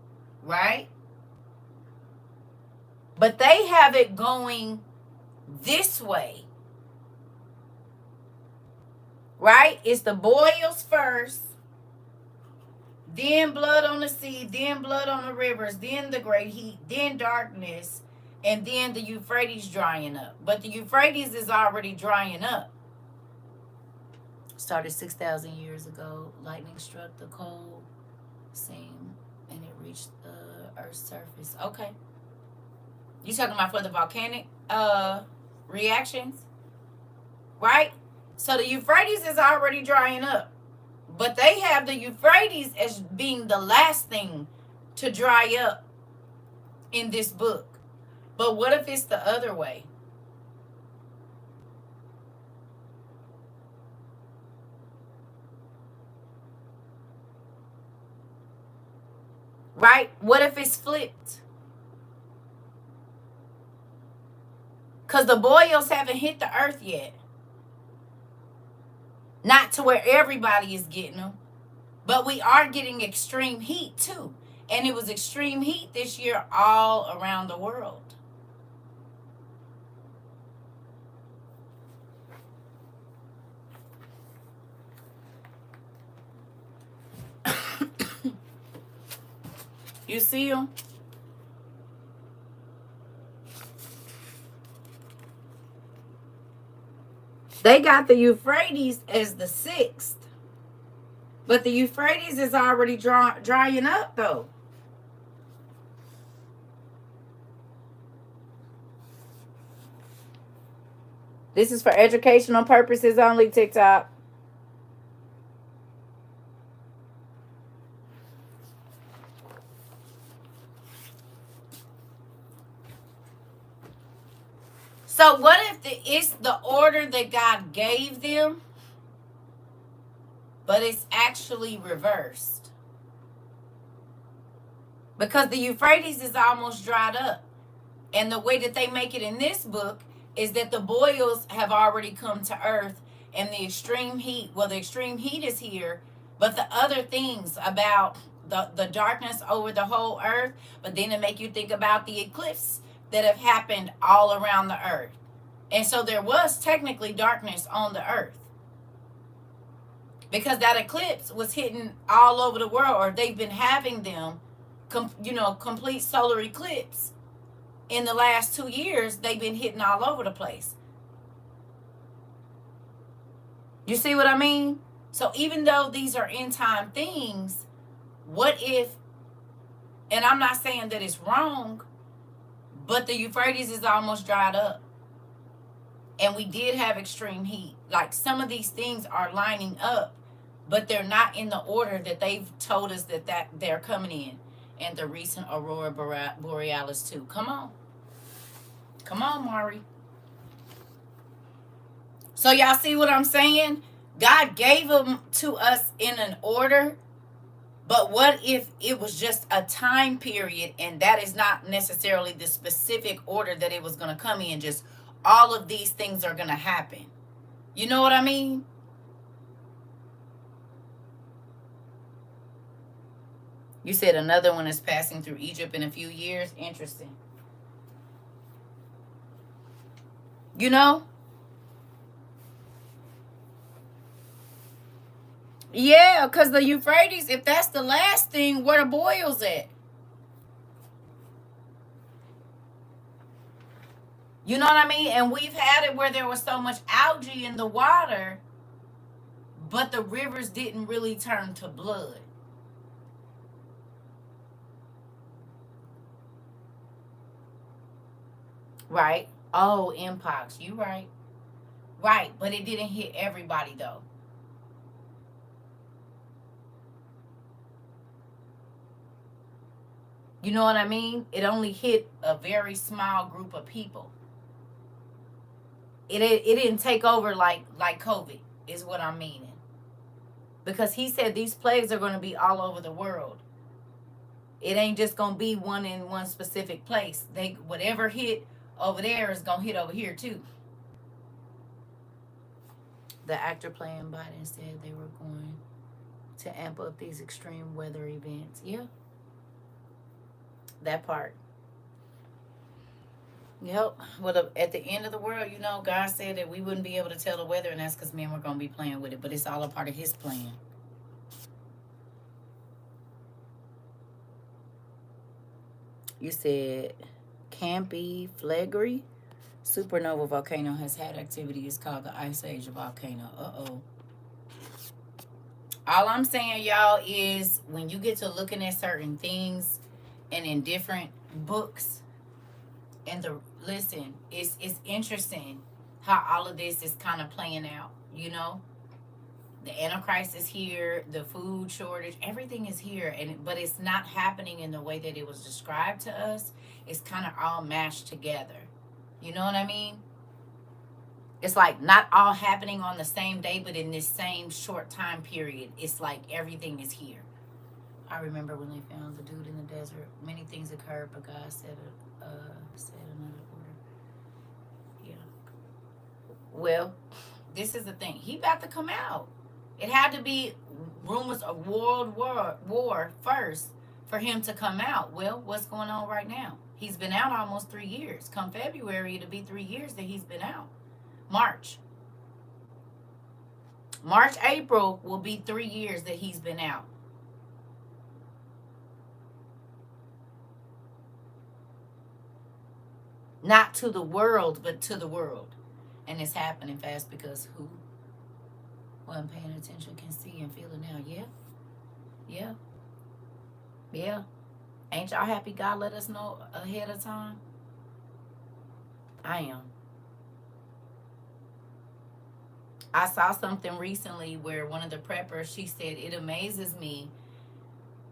Speaker 1: right? But they have it going this way, right? It's the boils first, then blood on the sea, then blood on the rivers, then the great heat, then darkness, and then the Euphrates drying up. But the Euphrates is already drying up. Started 6,000 years ago. Lightning struck the coal seam and it reached the Earth's surface. Okay. You talking about for the volcanic reactions? Right? So the Euphrates is already drying up. But they have the Euphrates as being the last thing to dry up in this book. But what if it's the other way? Right? What if it's flipped? Because the boils haven't hit the earth yet. Not to where everybody is getting them. But we are getting extreme heat too. And it was extreme heat this year all around the world. You see them? They got the Euphrates as the 6th. But the Euphrates is already drying up, though. This is for educational purposes only, TikTok. So what if it's the order that God gave them, but it's actually reversed? Because the Euphrates is almost dried up. And the way that they make it in this book is that the boils have already come to earth, and the extreme heat, well, the extreme heat is here, but the other things about the darkness over the whole earth, but then it make you think about the eclipse that have happened all around the earth. And so there was technically darkness on the earth because that eclipse was hitting all over the world, or they've been having them, complete solar eclipse. In the last 2 years, they've been hitting all over the place. You see what I mean? So even though these are end time things, what if, and I'm not saying that it's wrong, but the Euphrates is almost dried up. And we did have extreme heat. Like, some of these things are lining up, but they're not in the order that they've told us that they're coming in. And the recent Aurora Borealis too. Come on. Come on, Mari. So y'all see what I'm saying? God gave them to us in an order, but what if it was just a time period, and that is not necessarily the specific order that it was going to come in? Just all of these things are going to happen. You know what I mean? You said another one is passing through Egypt in a few years. Interesting. You know? Yeah, because the Euphrates, if that's the last thing, where the boils at? You know what I mean? And we've had it where there was so much algae in the water, but the rivers didn't really turn to blood. Right? Oh, mpox. You right. Right, but it didn't hit everybody though. You know what I mean? It only hit a very small group of people. It didn't take over like COVID is what I'm meaning. Because he said these plagues are going to be all over the world. It ain't just going to be one in one specific place. Whatever hit over there is going to hit over here too. The actor playing Biden said they were going to amp up these extreme weather events. Yeah. That part. Yep. Well, at the end of the world, God said that we wouldn't be able to tell the weather, and that's because men were going to be playing with it. But it's all a part of his plan. You said Campy Flegry supernova volcano has had activity. It's called the Ice Age volcano. Uh-oh. All I'm saying, y'all, is when you get to looking at certain things and in different books, and listen, it's interesting how all of this is kind of playing out. The Antichrist is here, the food shortage, everything is here, but it's not happening in the way that it was described to us. It's kind of all mashed together. You know what I mean? It's like not all happening on the same day, but in this same short time period. It's like everything is here. I remember when they found the dude in the desert. Many things occurred, but God said another order. Yeah. Well, this is the thing. He about to come out. It had to be rumors of world war first for him to come out. Well, what's going on right now? He's been out almost 3 years. Come February, it'll be 3 years that he's been out. March, April will be 3 years that he's been out. Not to the world, but to the world. And it's happening fast because who wasn't paying attention can see and feel it now. Yeah. Yeah. Yeah. Ain't y'all happy God let us know ahead of time? I am. I saw something recently where one of the preppers, she said, it amazes me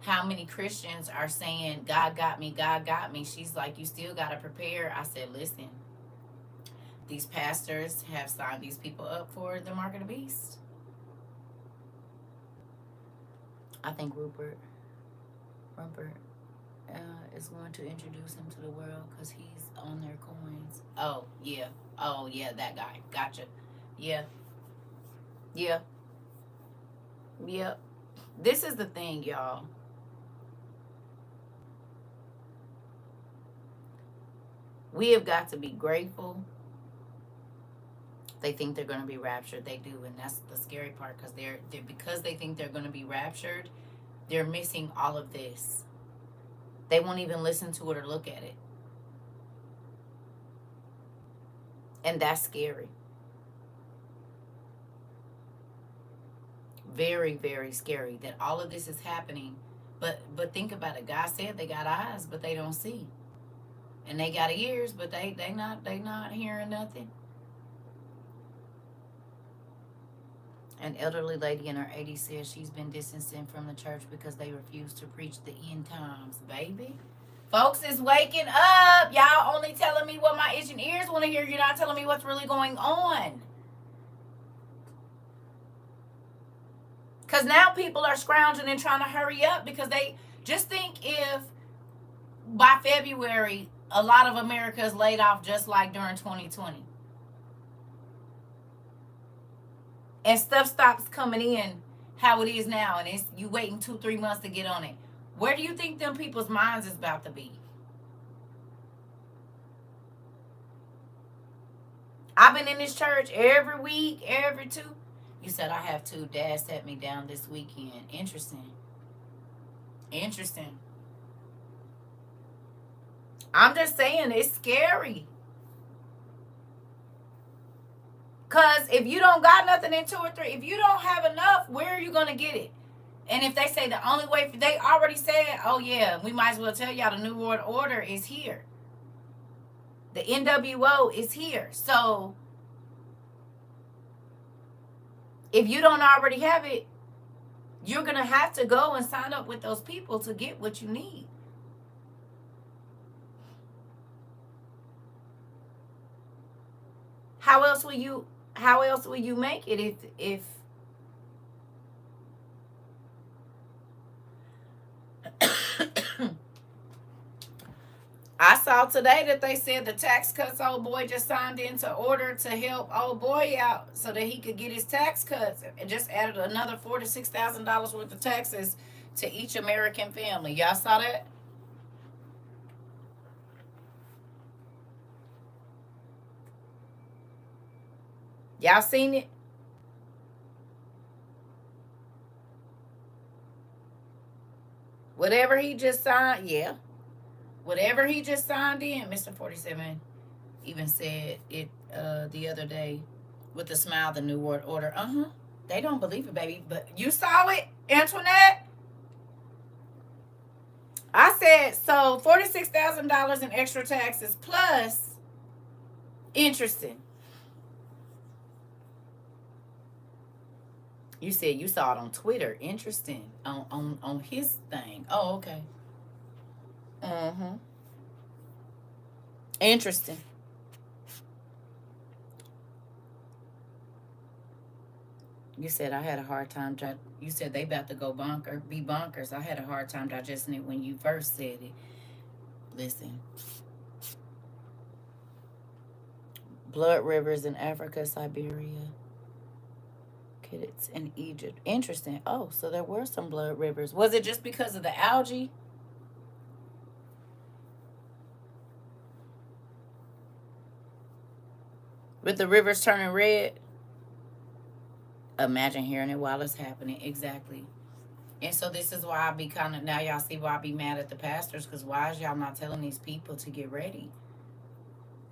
Speaker 1: how many Christians are saying, God got me, God got me. She's like, you still got to prepare. I said, listen, these pastors have signed these people up for the mark of the beast. I think Rupert is going to introduce him to the world because he's on their coins. Oh, yeah. Oh, yeah, that guy. Gotcha. Yeah. Yeah. Yeah. This is the thing, y'all. We have got to be grateful. They think they're going to be raptured. They do, and that's the scary part, because they're because they think they're going to be raptured. They're missing all of this. They won't even listen to it or look at it, and that's scary. Very, very scary that all of this is happening. But think about it. God said they got eyes, but they don't see, and they got ears, but they not hearing nothing. An elderly lady in her 80s says she's been distancing from the church because they refuse to preach the end times. Baby, folks is waking up. Y'all only telling me what my itching ears want to hear. You're not telling me what's really going on. Because now people are scrounging and trying to hurry up, because they just think if by February a lot of America is laid off just like during 2020. And stuff stops coming in how it is now, and it's you waiting 2-3 months to get on it. Where do you think them people's minds is about to be? I've been in this church every week, every two. You said I have two. Dad sat me down this weekend. Interesting. Interesting. I'm just saying, it's scary. Because if you don't got nothing in 2 or 3, if you don't have enough, where are you going to get it? And if they say the only way, they already said, oh yeah, we might as well tell y'all the New World Order is here. The NWO is here. So if you don't already have it, you're going to have to go and sign up with those people to get what you need. How else will you make it if I saw today that they said the tax cuts old boy just signed into order to help old boy out so that he could get his tax cuts, and just added another $4,000 to $6,000 worth of taxes to each American family. Y'all saw that? Y'all seen it? Whatever he just signed, yeah. Whatever he just signed in, Mr. 47 even said it the other day with a smile, the New World Order. They don't believe it, baby. But you saw it, Antoinette? I said, so $46,000 in extra taxes plus interesting. You said you saw it on Twitter. Interesting. On his thing. Oh, okay. Mm-hmm. Interesting. You said I had a hard time. You said they about to be bonkers. I had a hard time digesting it when you first said it. Listen. Blood rivers in Africa, Siberia. Kids in Egypt. Interesting. Oh, so there were some blood rivers. Was it just because of the algae? With the rivers turning red? Imagine hearing it while it's happening. Exactly. And so this is why I be kind of, now y'all see why I be mad at the pastors, because why is y'all not telling these people to get ready?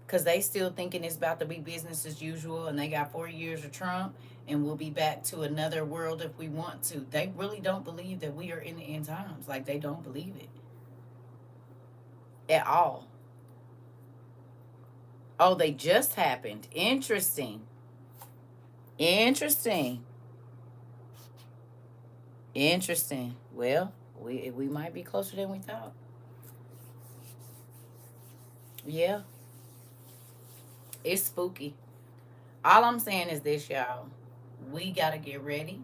Speaker 1: Because they still thinking it's about to be business as usual, and they got 4 years of Trump, and we'll be back to another world if we want to. They really don't believe that we are in the end times. Like, they don't believe it at all. Oh, they just happened. Interesting. Interesting. Interesting. Well, we might be closer than we thought. Yeah, it's spooky. All I'm saying is this, y'all. We gotta get ready.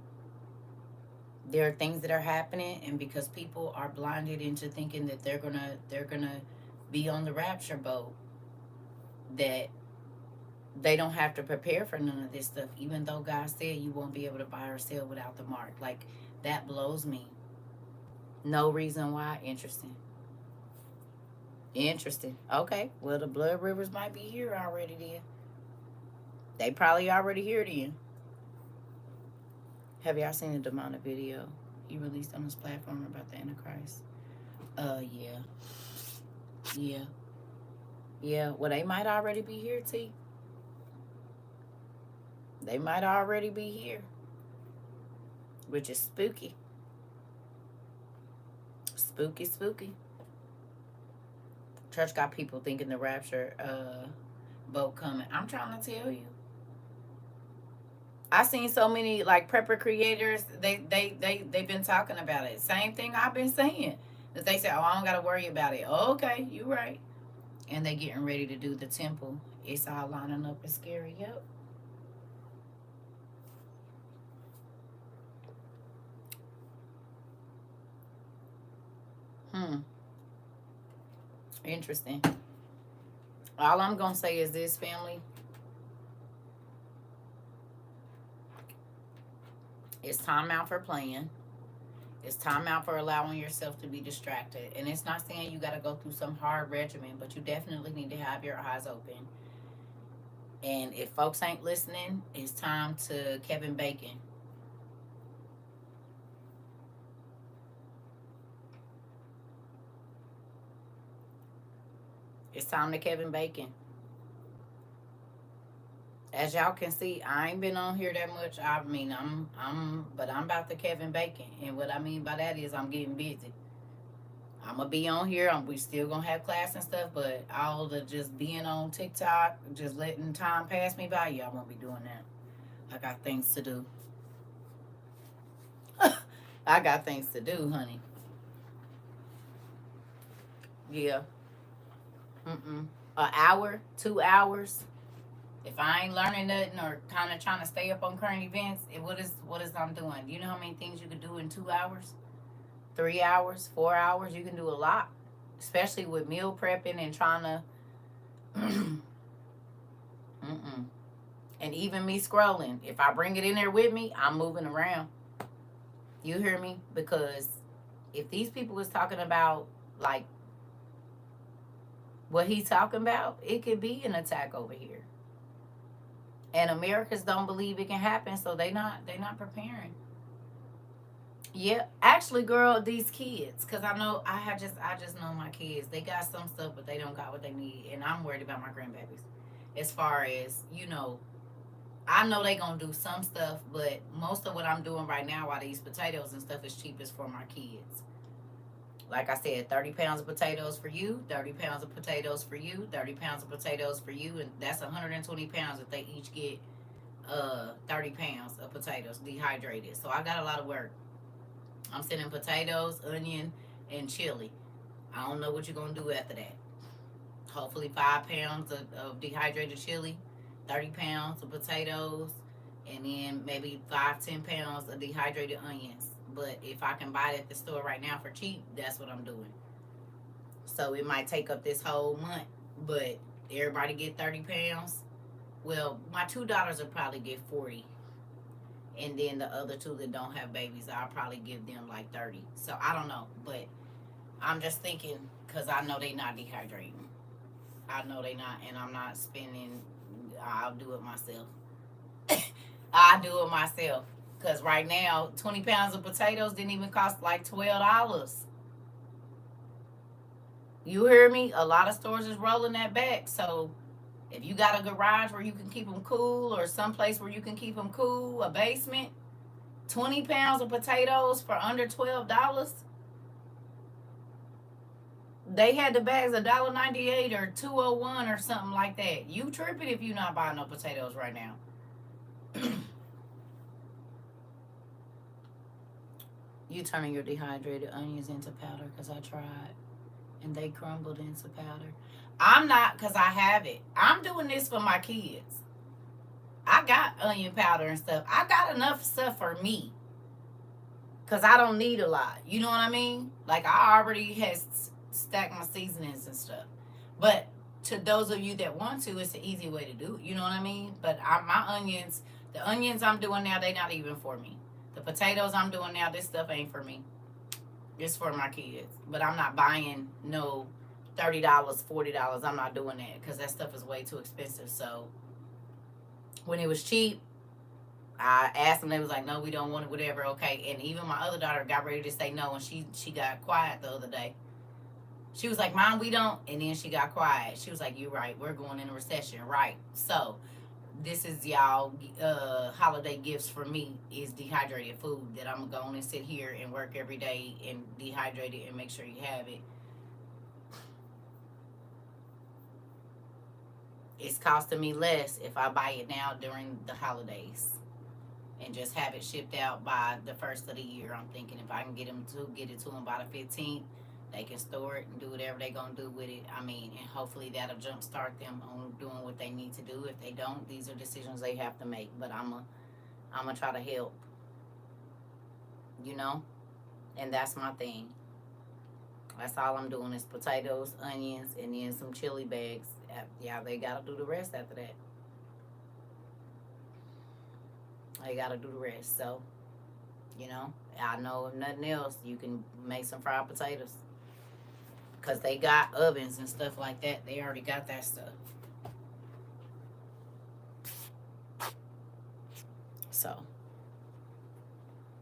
Speaker 1: There are things that are happening, and because people are blinded into thinking that they're gonna be on the rapture boat, that They don't have to prepare for none of this stuff, even though God said you won't be able to buy or sell without the mark. Like, that blows me. No reason why. Interesting. Interesting. Okay. Well, the blood rivers might be here already then. They probably already here then. Have y'all seen the demonic video he released on his platform about the Antichrist? Yeah. Yeah. Yeah. Well, they might already be here, T. They might already be here. Which is spooky. Spooky, spooky. Church got people thinking the rapture boat coming. I'm trying to tell you. I seen so many like prepper creators. They've been talking about it. Same thing I've been saying. That they say, "Oh, I don't gotta worry about it." Oh, okay, you right. And they getting ready to do the temple. It's all lining up. It's scary. Yep. Interesting. All I'm gonna say is this, family. It's time out for playing. It's time out for allowing yourself to be distracted. And it's not saying you got to go through some hard regimen, but you definitely need to have your eyes open. And if folks ain't listening, it's time to Kevin Bacon. It's time to Kevin Bacon. As y'all can see, I ain't been on here that much. I mean, but I'm about to Kevin Bacon. And what I mean by that is I'm getting busy. I'm gonna be on here. We still gonna have class and stuff, but all the just being on TikTok, just letting time pass me by, yeah, I won't be doing that. I got things to do. I got things to do, honey. Yeah. An hour, 2 hours. If I ain't learning nothing or kind of trying to stay up on current events, what is I'm doing? You know how many things you could do in 2 hours, 3 hours, 4 hours? You can do a lot, especially with meal prepping and trying to. And even me scrolling, if I bring it in there with me, I'm moving around. You hear me? Because if these people was talking about like what he's talking about, it could be an attack over here. And Americans don't believe it can happen, so they not preparing. Yeah, actually, girl, these kids, cause I know I just know my kids. They got some stuff, but they don't got what they need, and I'm worried about my grandbabies. As far as I know they gonna do some stuff, but most of what I'm doing right now, while these potatoes and stuff is cheapest for my kids. Like I said, 30 pounds of potatoes for you, 30 pounds of potatoes for you, 30 pounds of potatoes for you, and that's 120 pounds if they each get 30 pounds of potatoes dehydrated. So I got a lot of work. I'm sending potatoes, onion, and chili. I don't know what you're gonna do after that. Hopefully 5 pounds of dehydrated chili, 30 pounds of potatoes, and then maybe 5-10 pounds of dehydrated onions. But if I can buy it at the store right now for cheap, that's what I'm doing. So it might take up this whole month, but everybody get 30 pounds. Well, my two daughters will probably get 40. And then the other two that don't have babies, I'll probably give them like 30. So I don't know. But I'm just thinking, because I know they not dehydrating. I know they not, and I'm not spending. I'll do it myself. I'll do it myself. Because right now, 20 pounds of potatoes didn't even cost like $12. You hear me? A lot of stores is rolling that back. So if you got a garage where you can keep them cool, or someplace where you can keep them cool, a basement, 20 pounds of potatoes for under $12. They had the bags $1.98 or $2.01 or something like that. You tripping if you not buying no potatoes right now. You turning your dehydrated onions into powder, because I tried and they crumbled into powder. I'm not, because I have it. I'm doing this for my kids. I got onion powder and stuff. I got enough stuff for me, because I don't need a lot. You know what I mean? Like, I already had stacked my seasonings and stuff. But to those of you that want to, it's an easy way to do it. You know what I mean? But my onions, the onions I'm doing now, they not even for me. The potatoes I'm doing now, this stuff ain't for me. It's for my kids. But I'm not buying no $30, $40. I'm not doing that because that stuff is way too expensive. So when it was cheap, I asked them. They was like, "No, we don't want it. Whatever, okay." And even my other daughter got ready to say no, and she got quiet the other day. She was like, "Mom, we don't." And then she got quiet. She was like, "You're right. We're going in a recession, right?" So this is y'all holiday gifts for me is dehydrated food that I'm gonna go on and sit here and work every day and dehydrate it and make sure you have it. It's costing me less if I buy it now during the holidays and just have it shipped out by the first of the year. I'm thinking if I can get it to them by the 15th, they can store it and do whatever they're gonna do with it. I mean, and hopefully that'll jumpstart them on doing what they need to do. If they don't, these are decisions they have to make. But I'm gonna try to help, you know, and that's my thing. That's all I'm doing is potatoes, onions, and then some chili bags. Yeah, they gotta do the rest after that. They gotta do the rest. So, you know, I know if nothing else, you can make some fried potatoes. Because they got ovens and stuff like that. They already got that stuff. So,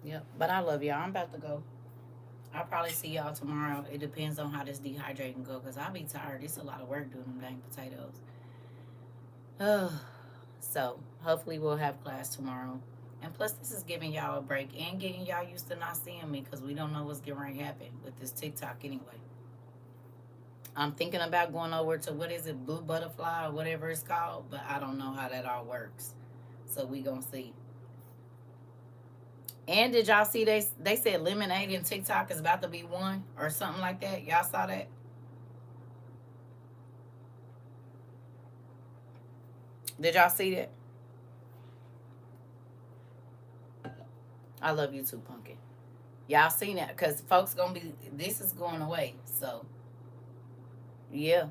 Speaker 1: yep. But I love y'all. I'm about to go. I'll probably see y'all tomorrow. It depends on how this dehydrating go. Because I'll be tired. It's a lot of work doing them dang potatoes. So, hopefully we'll have class tomorrow. And plus, this is giving y'all a break and getting y'all used to not seeing me. Because we don't know what's getting ready to happen with this TikTok anyway. I'm thinking about going over to, what is it, Blue Butterfly or whatever it's called, but I don't know how that all works. So we gonna see. And did y'all see they said lemonade in TikTok is about to be one or something like that? Y'all saw that? Did y'all see that? I love you too, Pumpkin. Y'all seen that? Because folks gonna be, this is going away. So yeah.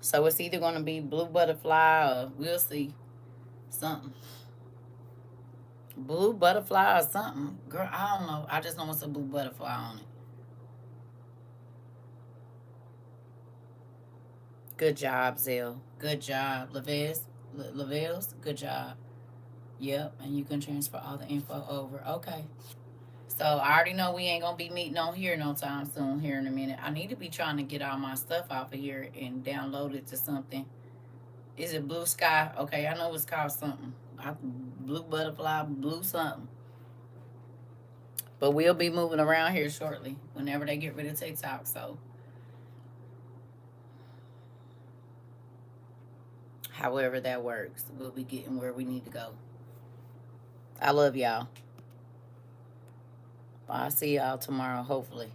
Speaker 1: So it's either gonna be Blue Butterfly or we'll see. Something. Blue Butterfly or something. Girl, I don't know. I just know it's a blue butterfly on it. Good job, Zell. Good job. Lavelles, good job. Yep, and you can transfer all the info over. Okay. So I already know we ain't gonna be meeting on here no time soon here in a minute. I need to be trying to get all my stuff off of here and download it to something. Is it Blue Sky? Okay, I know it's called something. Blue Butterfly, Blue something. But we'll be moving around here shortly whenever they get rid of TikTok. So however that works, we'll be getting where we need to go. I love y'all. I'll see y'all tomorrow, hopefully.